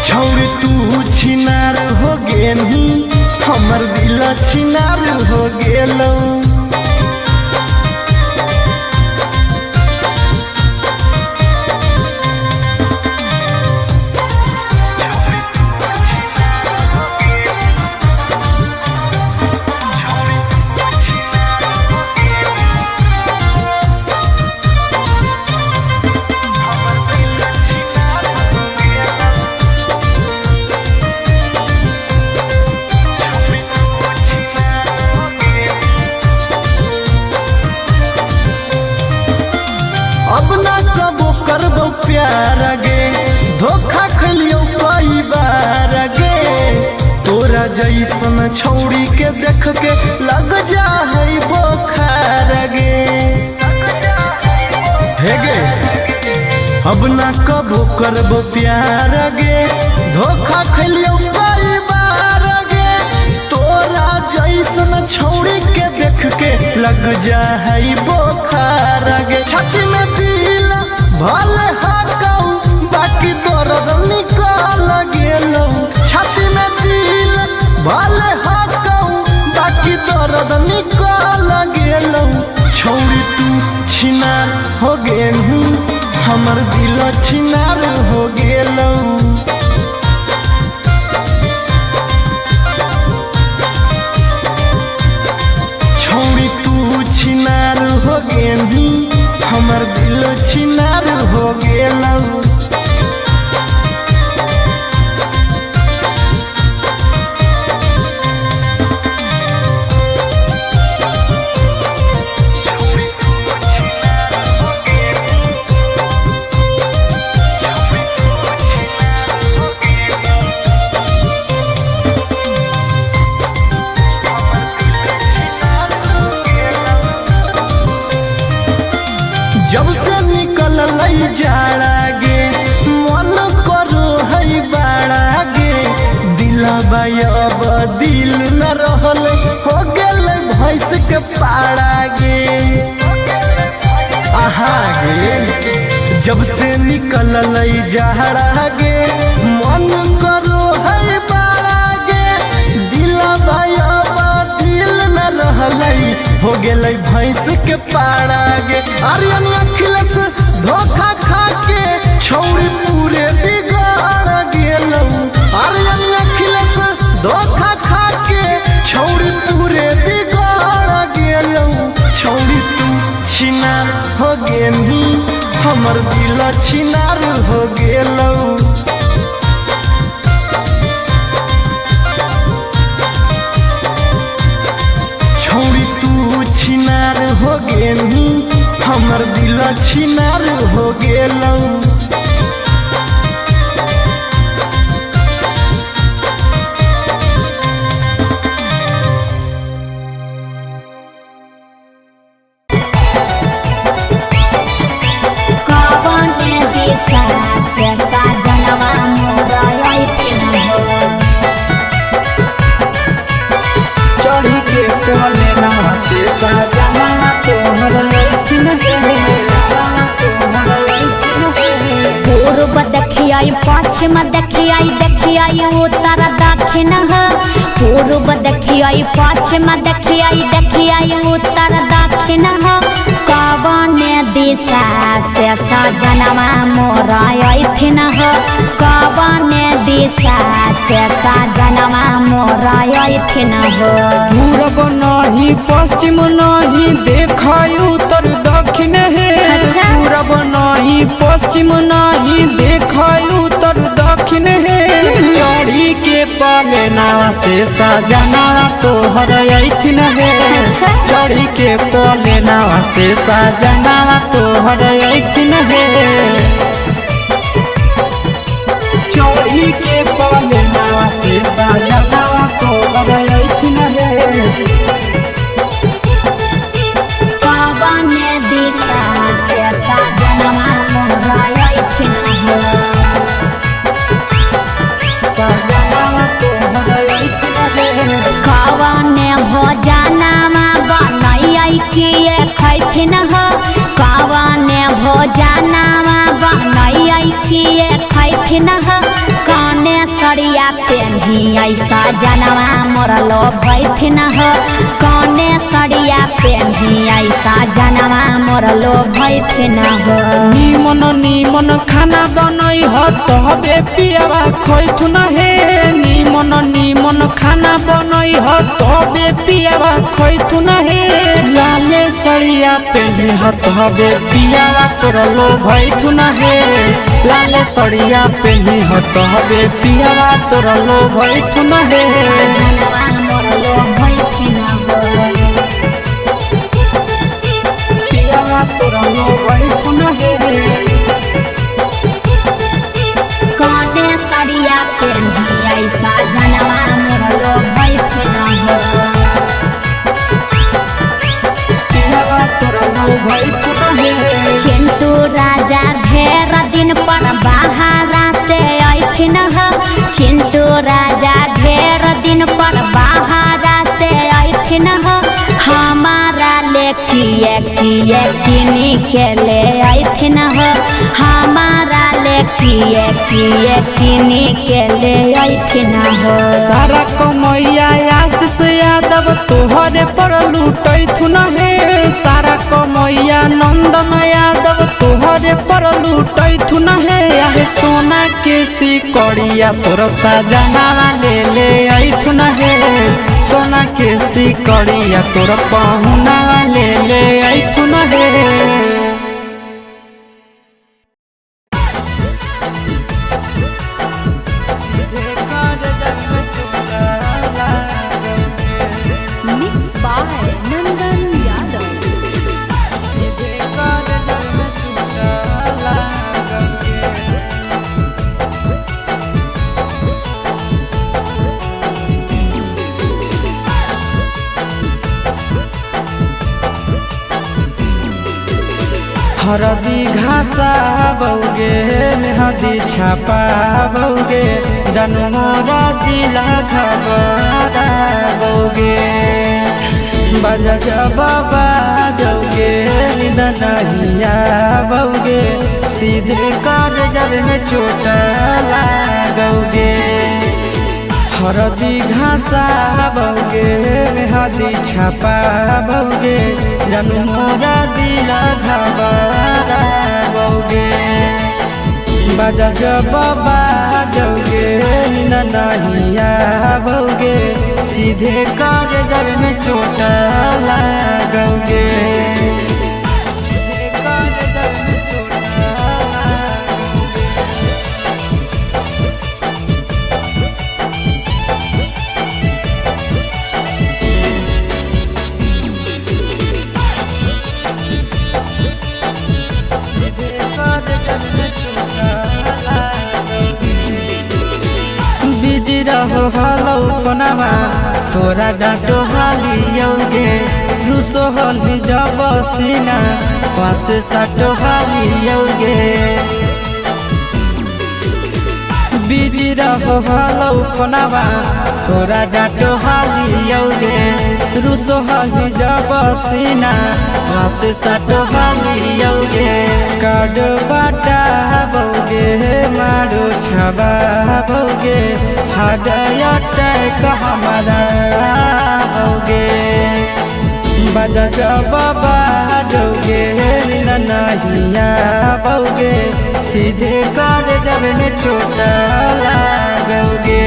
छोड़ तू छिनार हो गेली हमर दिल छिनार हो गेलौ अब ना कबो करबो प्यार गे धोखा खलियो कई बार गे तोरा जैसन छौड़ी के देख के लग जा है बोखार गे हे गे अब ना कबो करबो प्यार गे धोखा खलियो कई बार गे तोरा जैसन छौड़ी के देख के लग जा है बोखार गे छाती में दिल भले हाकौ बाकी दर्द निकाल गेलौ छाती में दिल भले हाकौ बाकी दर्द निकाल गेलौ छोड़ी तू छिनार हो गेलू हमर दिल छिनार हो गेलौ छोड़ी तू छिनार हो गेली हमर दिल छिनार हो गेलौ जब से निकल लई जाड़ा गे मन करो है बाड़ा गे दिलबा अब दिल न रहल हो गेल भैंस के पाड़ा गे आहा गे जब से निकल लई जाड़ा गे मन करो है बाड़ा गे दिलबा अब दिल न रहल हो गेल भैंस के पाड़ा गे आर्यन अखिलेश धोखा खा के छौड़ी पूरे बिगाड़ गेलौ आर्यन अखिलेश धोखा खा के छौड़ी पूरे बिगाड़ गेलौ छौड़ी तू छिनार हो गेली हमर दिल छिनार हो गेलौ छोड़ी तू छिनार हो गेली हमर दिल छिनार हो गेलौ। देखिए पश्चिम देखिए उत्तर दक्षिण हो पूर्व देखिए पश्चिम देखिए उत्तर दक्षिण हो कवन दिशा से सजनवा मोर अइथिन हो कवन दिशा से सजनवा मोर अइथिन हो पूरब नहीं पश्चिम नहीं देखाय उत्तर दक्षिण है पूरब नहीं पश्चिम नहीं देखाय उत्तर दक्षिण है चढ़ी के पलेना से सजना तोहर अइथिन है चढ़ी के पलेना से सजना तोहर अइथिन है चढ़ी के पलेना से सजना तोहर अइथिन है कवन दिशा से सजनवा मोर अइथिन हो कवन भोजनमा बनैयै किए खैथिन हो कवन भोजनमा बनैयै किए खैथिन हो कने सरिया पेन्हियै सजनवा मोर लोभैथिन हो कने सरिया पेन्हियै सजनवा मोर लोभैथिन हो निमन निमन खाना बनई हो तबे पियावा खैथुन हे निमन निमन खाना बनई हो तबे पियावा खैथुन हे लाले सड़िया पेन्हे हो तबे पियावा तोर लोभैथुन हे लाले सड़िया पेन्हे हो तबे पियावा तोर लोभैथुन हे सजनवा मोर लोभैथिन हो पियावा तोर लोभैथुन हे कने सरिया पेन्हियै सजनवा मोर लोभैथिन हो पियावा तोर लोभैथुन हे चिंटू राजा ढेर दिन पर बाहरा से अइथिन हो चिंटू राजा ढेर दिन पर बाहरा से अइथिन हो हमारा ले किए किनी के ले अइथिन हो हमारा ले किए किनी के ले अइथिन हो सारा कमैया आशीष यादव तोहरे पर लूटैथुन हे सारा कमैया नंदन यादव तोहरे पर लूटैथुन हे आहे सोना के सिकड़िया तोर सजना ले अइथुन हे सोना के सिकड़िया तोर पहुना ले अइथुन हे Mixed by Nandan Yadav. हरदी घासा बौगे मेहदी छापा बौगे जनमोरा जिला खबरा बौगे बजा जब बाजोगे निदनहिया बौगे सीधे कर जब में चोट लागोगे हरदी घासा बौगे मेहदी छापा बौगे जनमोरा दिला घबरा बौगे बजा जब बाजोगे नहिया बौगे सीधे कर जब में चोट लागोगे बिजी रहो हलौ कोनामा तोरा डाँटो हालियौगे रुसो हली जब सीना पासे साटो हालियौगे बिजी रहो हलौ कोनामा तोरा डाँटो हालियौगे रुसो हली जब सीना पासे साटो हालियौगे काड बाटा बौगे मारो छुड़ावाओगे, हार्ट अटैक हमारा होगे। बजा जब बाजोगे नींद नहीं आओगे, सीधे कर जब में चोट लागोगे।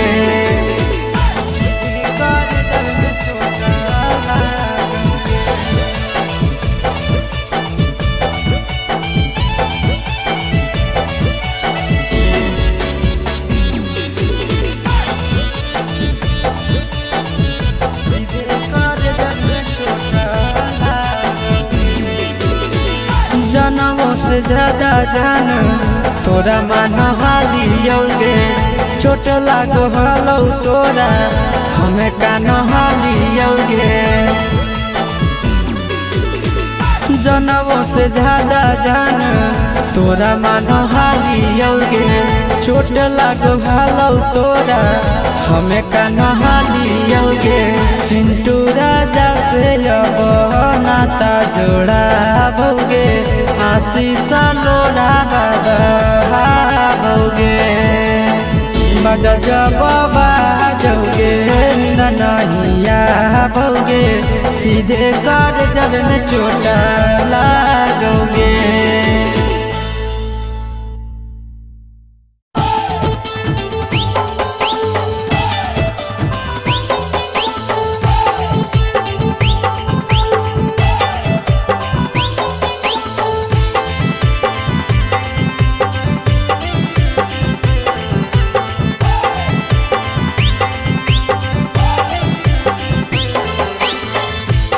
जनमों से ज्यादा जान तोरा मान हालियोगे, चोट लागो हलो तोरा हमें कान हालियोगे। जनमों से ज्यादा जान तोरा मान हालियोगे, चोट लागो हलो तोरा हमें कान हालियोगे। चिंटू राजा से अब नाता जोड़ाओगे, आशीष लोड़ा बाबोगे। बजा जब बाजोगे नींद नहीं आओगे, सीधे कर जब में चोट लागोगे।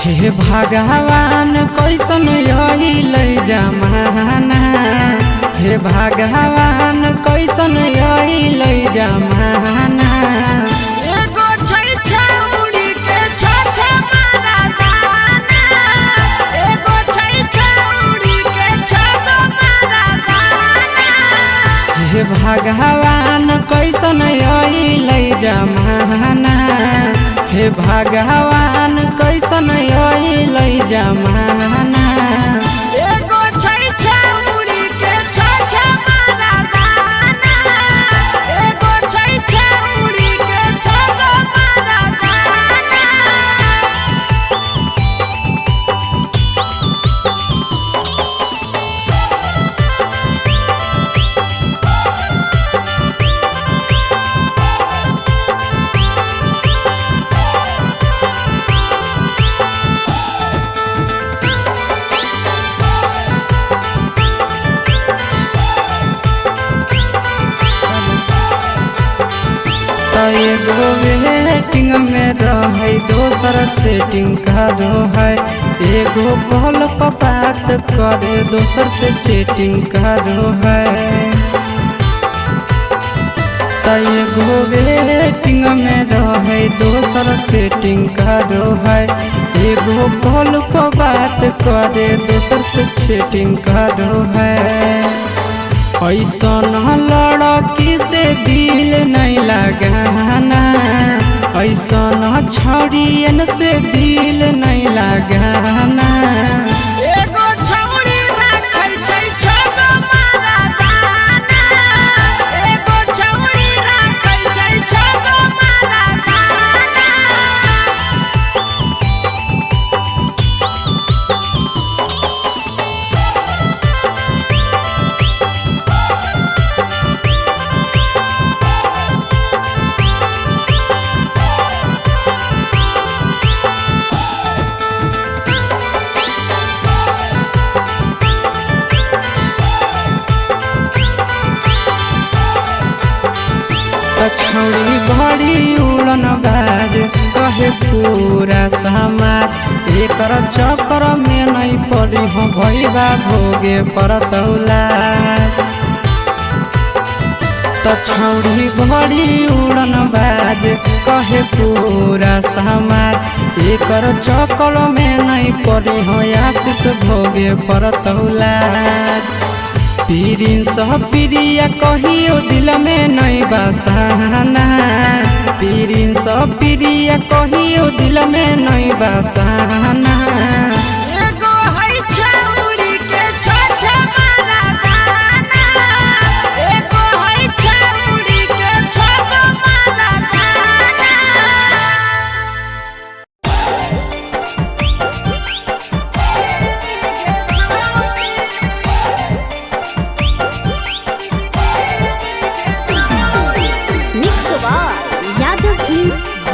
हे भगवान कैसन यही जमाना, हे भगवान कैसन यही जमाना। एगो छै छौरी के छ मारा दाना, एगो छै छौरी के छ मारा दाना। हे भगवान कैसन यही जमाना, हे भगवान कैसन यही जमाना। एगो छै छौरी के छ मारा दाना, एगो छै छौरी के छ मारा दाना। एगो वेटिंग में रहे दोसर सेटिंग का दो है, एगो कॉल पर बात करे दोसर से चैटिंग का दो है। एगो वेटिंग में रहे दोसर सेटिंग का दो है, एगो कॉल पर बात करे दोसर से चैटिंग का दो है। ऐसन लड़की से दिल नहीं लगाना, ऐसन छड़ियन से दिल नहीं लगाना। एगो छौरी राखै छै छ मारा दाना, एगो छौरी राखै छै छ मारा दाना। छौड़ी बड़ी उड़न बाज कहे पूरा समाज, एकर चक्कर में नहीं पड़ी हो भैया भोगे परतौला। छौड़ी बड़ी उड़न बाज कहे पूरा समाज, एकर चक्कर में नहीं पड़ी हो आशीष भोगे परतौला। पीरिन सह प्रिया कहियो दिल में नहीं बसाना, पीरिन सह प्रिया कहियो दिल में नहीं बसाना। एगो है छौरी के छ मारा दाना, एगो है छौरी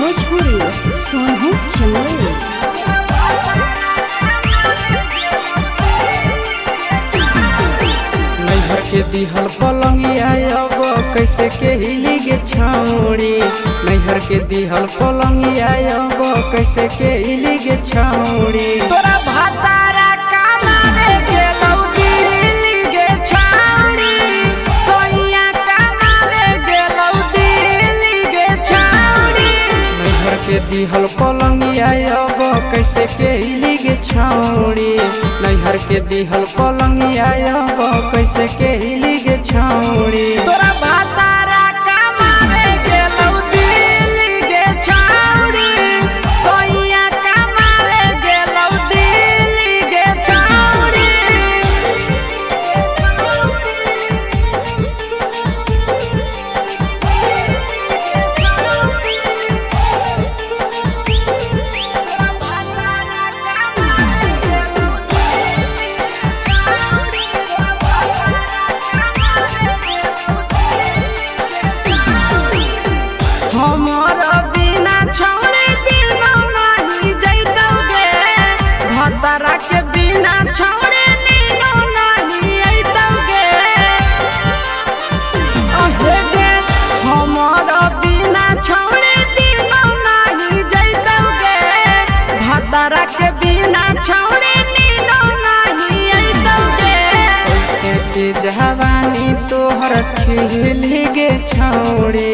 भोजपुरी सोनू चले। नैहर के दिहल पलंगिया अब कैसे के हिली गे छौड़ी। नैहर के दिहल पलंगिया अब कैसे के हिली गे छौड़ी। तोरा भातारा कमावे गेलौ दिल्ली गे छौड़ी। सोइया कमावे गेलौ दिल्ली गे छौड़ी। नैहर के दिहल पलंगिया अब कैसे के हिली गे छौड़ी। नैहर के दिहल पलंगिया अब कैसे के हिली गे छौड़ी। तोरा भातारा कमावे गेलौ दिल्ली गे छौड़ी। सोइया कमावे गेलौ दिल्ली गे छौड़ी। हमर बिना छौड़े दिनो नहीं जैतौगे। भतरा के बिना छौड़े नीनो नहीं अइतौगे। अहे गे हमर बिना छौड़े दिनो नहीं जैतौगे। भतरा के बिना छौड़े नीनो नहीं अइतौगे। कैसे के जवानी तोहर खिली गे छौड़ी।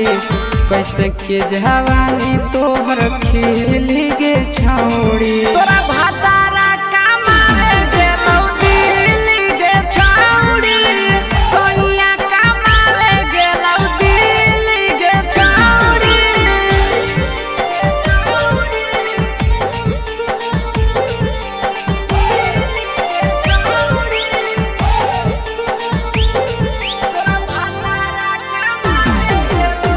कैसे के जवानी तोहर खिली गे छौड़ी। तोरा भातारा कमावे गेलौ दिल्ली गे छौड़ी। सोइया कमावे गेलौ दिल्ली गे छौड़ी। तोरा भातारा कमावे गेलौ दिल्ली गे छौड़ी। तोरा भातारा कमावे गेलौ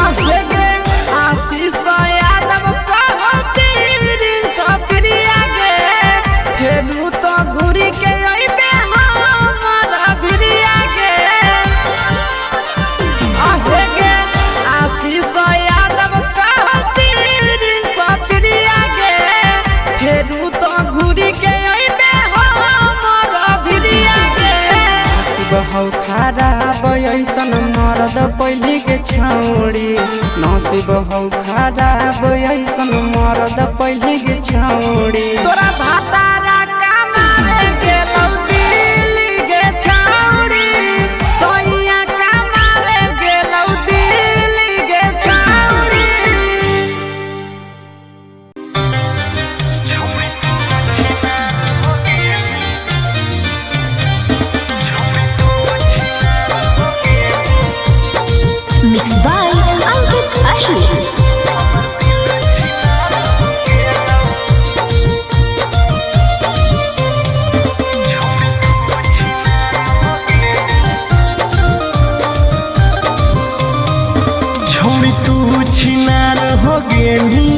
आहे गे आशीष यादव कहो पीरिन सप्रिया गे। फेरू तो घुरी के अइबे हमरा भिरिया गे। आहे गे आशीष यादव कहो पीरिन सप्रिया गे। फेरू तो घुरी के अइबे हमरा भिरिया गे। नसीब हौ खराब ऐसन मरद पहली के छौड़ी। नसीब हौ खराब ऐसन मरद पहली के छौड़ी। तोरा भातारा कमावे गेलौ दिल्ली गे छौड़ी। सोइया कमावे गेलौ दिल्ली गे छौड़ी। मिक्स बाय अंकित अहिर। छोड़ी तू छिनार हो गेली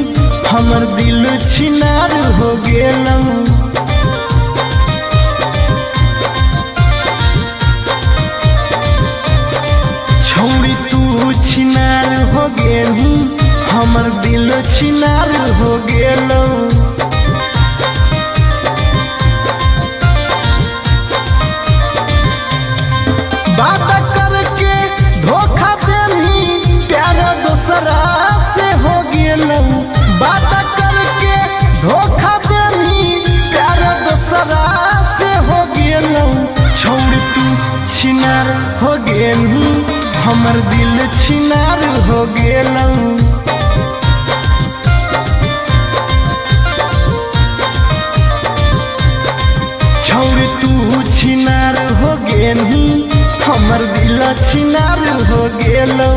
हमर दिल छिनार हो गेलौ। छोड़ी तू छिनार हो गेली हमर दिल छिनार हो गेलौ। बात करके धोखा देनी प्यार दूसरा से हो गेलौ। बात करके धोखा देनी प्यार दूसरा से हो गेलौ। छोड़ तू छिनार हो गेली हमर दिल छिनार हो गेलौ। छोड़ तू छिनार हो गेली हमर दिल छिनार हो गेलौ।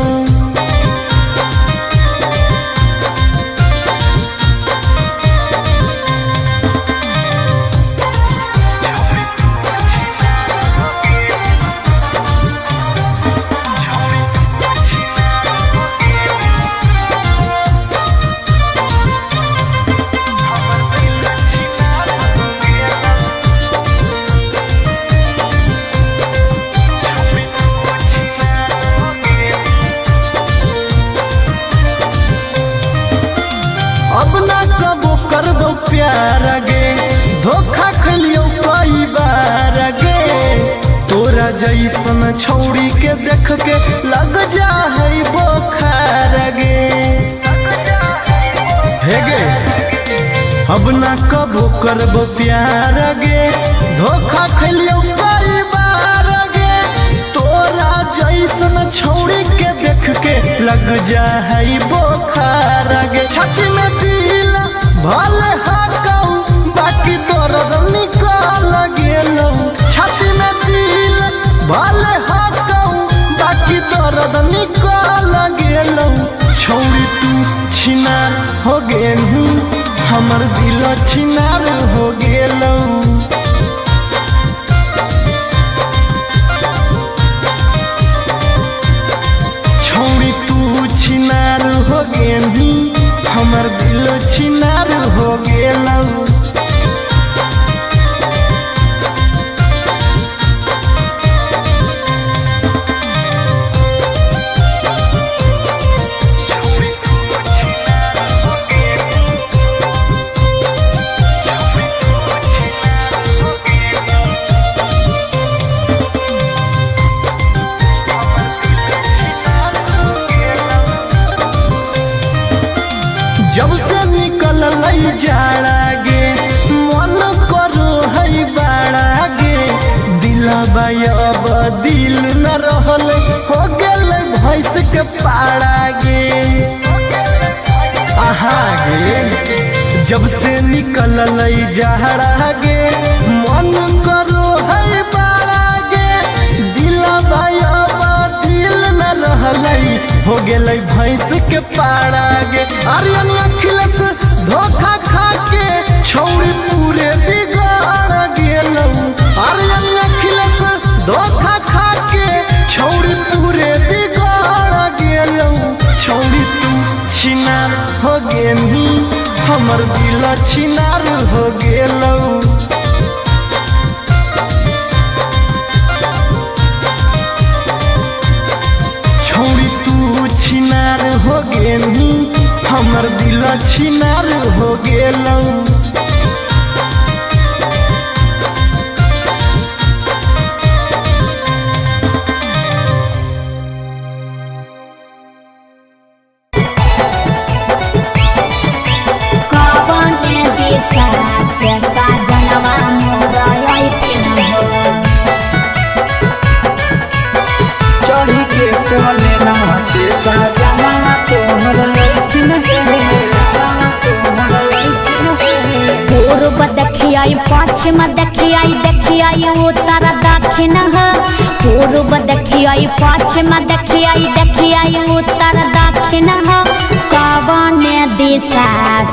के देख के लग जा है बोखार गे हे गे अब ना कबो करबो प्यार गे धोखा खैलियो कई बार गे तोरा जैसन छौड़ी के देख के लग जा है बोखार गे छाती में दिल भले हाकौ बाकी दर्द निकल गेलौ छाती में दिल भले हाकौ बाकी दर्द निकल गेलौ छौड़ी तू छिनार हो गेलू हमर दिल छिनार हो गेलौ छौड़ी तू छिनार हो गेलू हमर दिल छिनार हो गेलौ जब से निकल लई जाड़ा गे मन करो है बाड़ा गे दिलबा अब दिल न रहल हो गेल भैंस के पाड़ा गे आहा गे जब से निकल लई जाड़ा गे मन करो है बाड़ा गे दिलबा अब दिल न रहल हो गेलै भैंस के पाड़ा गे आर्यन अखिलेश धोखा खा के छौड़ी पूरे बिगाड़ गेलौ आर्यन अखिलेश धोखा खा के छौड़ी पूरे बिगाड़ गेलौ छौड़ी तू छिनार हो गेली हमर दिल छिनार हो गेलौ छौड़ी तू छिनार हो गेली हमर दिल छिनार हो गेलौ चढ़ी के कोले ना से सजना तोहर पूर्व देखियाई पश्चिम देखियाई देखियाई उत्तर दक्षिण पूर्व देखियाई पश्चिम देखियाई देखियाई उत्तर दक्षिण कवन दिशा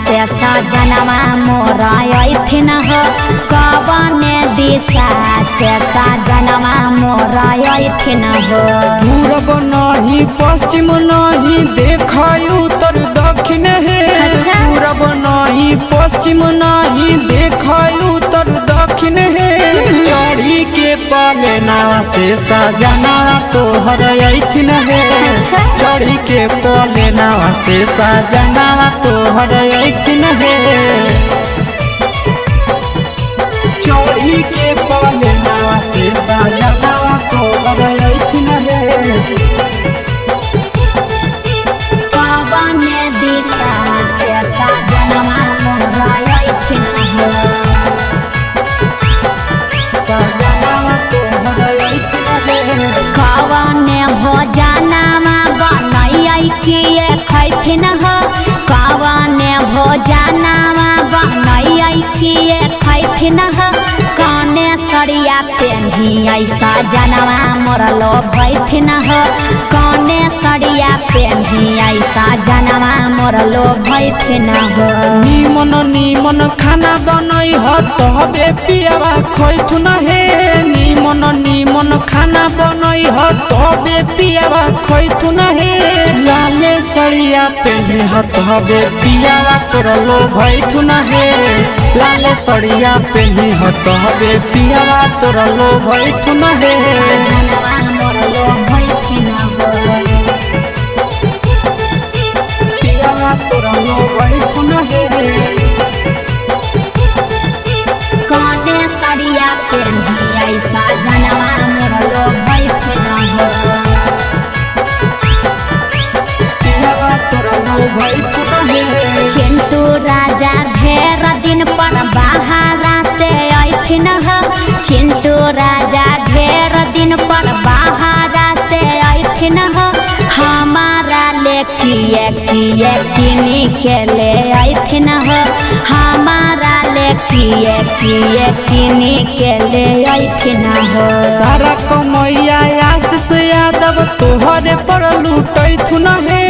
से सजनवा मोर अइथिन कवन दिशा से सजनवा मोर अइथिन पूरब नहीं पश्चिम नहीं देखाई उत्तर दक्षिण है पूरब नहीं पश्चिम नहीं देखाई उत्तर दक्षिण है चढ़ी के पलेना से सजना तोहर अइथिन है चढ़ी के पलेना से सजना तोहर अइथिन है चढ़ी के पलेना से सजना तोहर अइथिन है कवन दिशा से सजनवा मोर अइथिन कवन भोजनमा बनैयै किए खैथिन कवन भोजनमा बनैयै किए खैथिन कने सरिया पेन्हियै सजनवा मोर लोभैथिन कने सरिया पेन्हियै सजनवा मोर लोभैथिन निमन निमन खाना बनई ह तबे पियावा खैथुन हे निमन निमन खाना बनई ह तबे पियावा खैथुन हे लाले सरिया पेन्हे ह तबे पियावा तोर लोभैथुन हे लाले सरिया पेन्हे ह तबे पियावा तोर लोभैथुन हे सजनवा मोर लोभैथिन पियावा तोर लोभैथुन हे कने सरिया पेन्हियै सजनवा मोर लोभैथिन किए किनी के ले आइथिन हो हमारा ले किए किनी के ले आइथिन हो। सारा कमैया आशीष यादव तोहरे पर लूटैथुन हे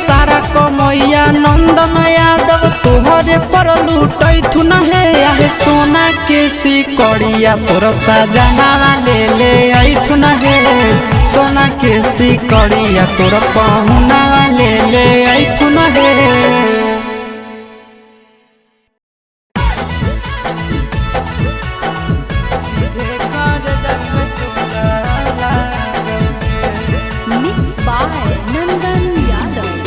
सारा कमैया नंदन यादव तोहरे पर लूटैथुन हे आहे सोना के सिकड़िया तोर सजना ले आइथुन हे सोना के सिकड़िया तोर पहुना ले आइथुन हे। Mixed by Nandan Yadav.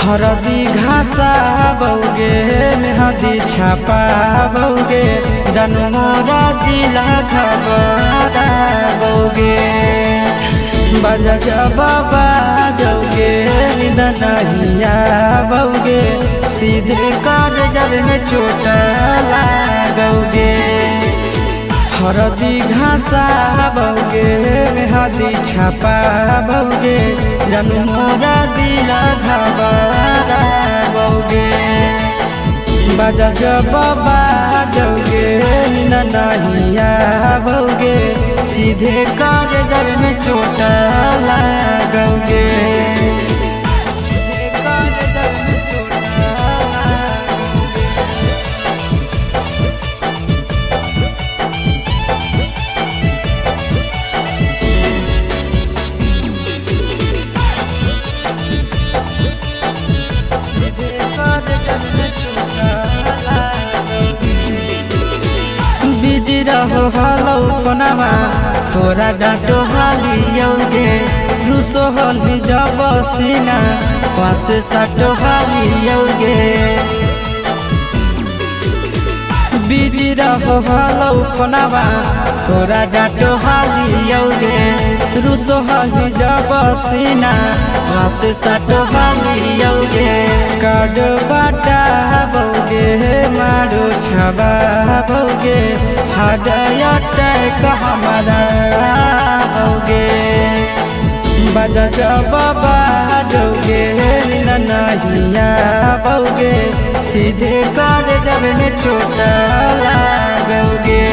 हरदी घासा बौगे मेहदी छापा बौगे जनमोरा दिला खबरा बौगे बजा बाबा जौगे निदनहिया बौगे सीधे कर जब में चोट लागोगे। हरदी घासा बौगे मेहदी छापा बौगे जनमोरा दिला घबरा बौगे बजा बाबा जौगे नहिया बौगे सीधे कर जब में चोट लागोगे। बिजी रहो हलो कोनामा तोरा डांटो हालियोगे रूसो हली जब सीना पासे साटो हालियोगे। बिजी रहो हलो कोनामा तोरा डांटो हालियोगे रूसो हली जब सीना पासे साटो हालियोगे। काड बाटा बौगे मारो छबा बौगे हाडया टैक हमारा बौगे बजा बाबा जौगे नहिया बौगे सीधे कर जब में चोट लागोगे।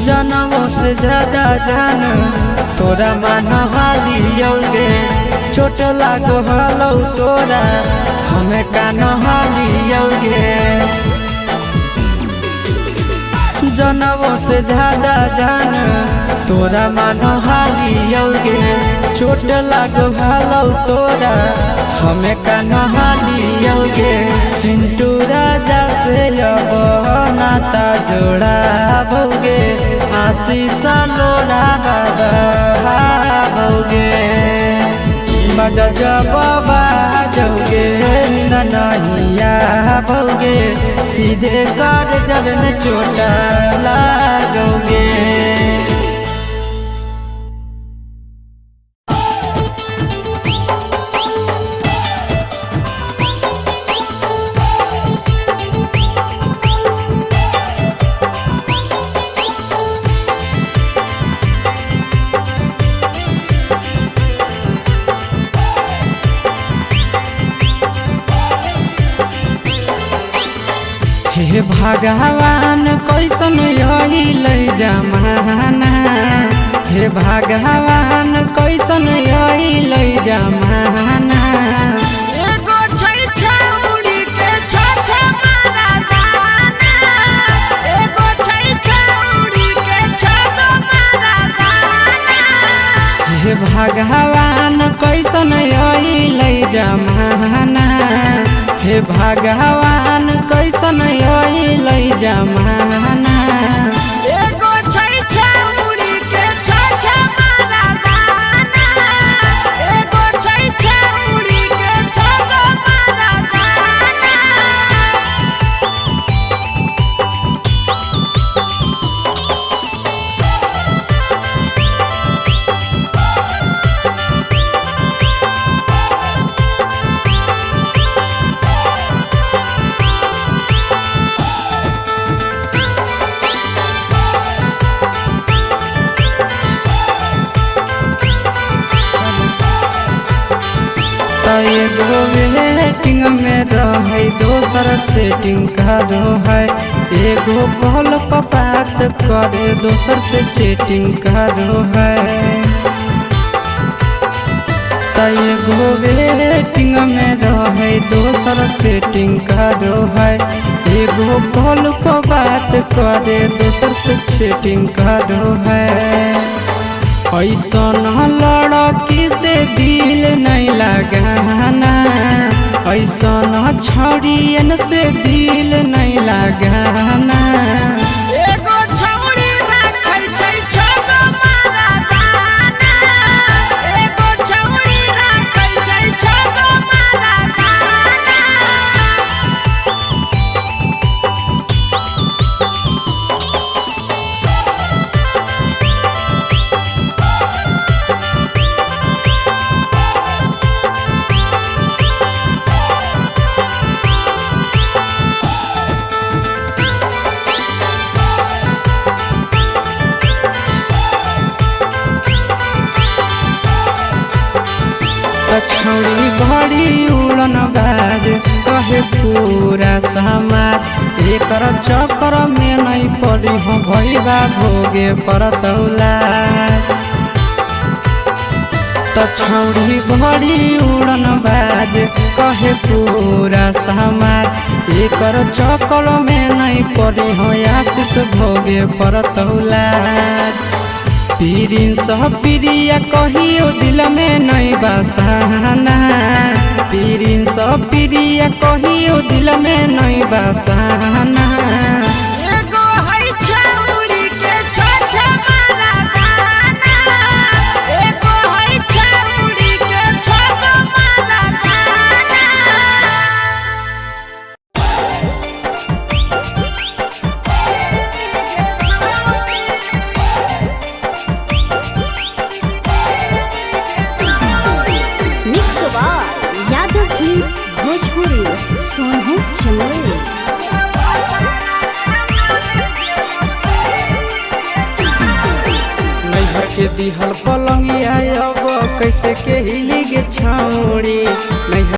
जनमों से ज्यादा जान तोरा मान हालियोगे छोट लागो हलो तोरा हमें कान हालियोगे। जनमों से ज्यादा जान तोरा मान हालियोगे छोट लागो हलो तोरा हमें कान हालियोगे। चिंटू राजा से अब नाता जोड़ा बौगे आशीष लोड़ा बौगे बजा बाबा जौगे नहिया बौगे सीधे कर जब में चोट लागोगे। हे भगवान कैसन यही जमाना हे भगवान कैसन यही जमाना। एगो छै छौरी के छ मारा दाना एगो छै छौरी के छ मारा दाना। हे भगवान कैसन यही जमाना हे भगवान कैसन यही जमाना। त एगो वेटिंग में रहे दोसर सेटिंग करो है एगो कॉल पर बात करे दोसर से चैटिंग करो है त एगो वेटिंग में रहे दोसर सेटिंग करो है एगो कॉल पर बात करे दोसर से चैटिंग करो है ऐसन लड़की से दिल नहीं लगाना ऐसन छड़ियन से दिल नहीं लगाना एगो छौड़ी राखै छै छगो मारा दाना एगो छौड़ी राखै छै छगो मारा दाना छौड़ी बड़ी उड़न बाज कहे पूरा समाज एकर चक्कर में नहीं पड़ी हो भैया भोगे परतौला त छौड़ी बड़ी उड़न बाज कहे पूरा समाज एकर चक्कर में नहीं पड़ी हो आशीष भोगे परतौला पीरिन सह प्रिया कहियो दिल में नहीं बसाना पीरिन सह प्रिया कहियो दिल में नहीं बसाना एगो है छौड़ी के छ मारा दाना एगो है छौड़ी के छगो मारा दाना mix by Yadav films Bhojpuri Sonu Chandel. नैहर के दिहल पलंगिया अब कैसे के हिली गे छौड़ी नैहर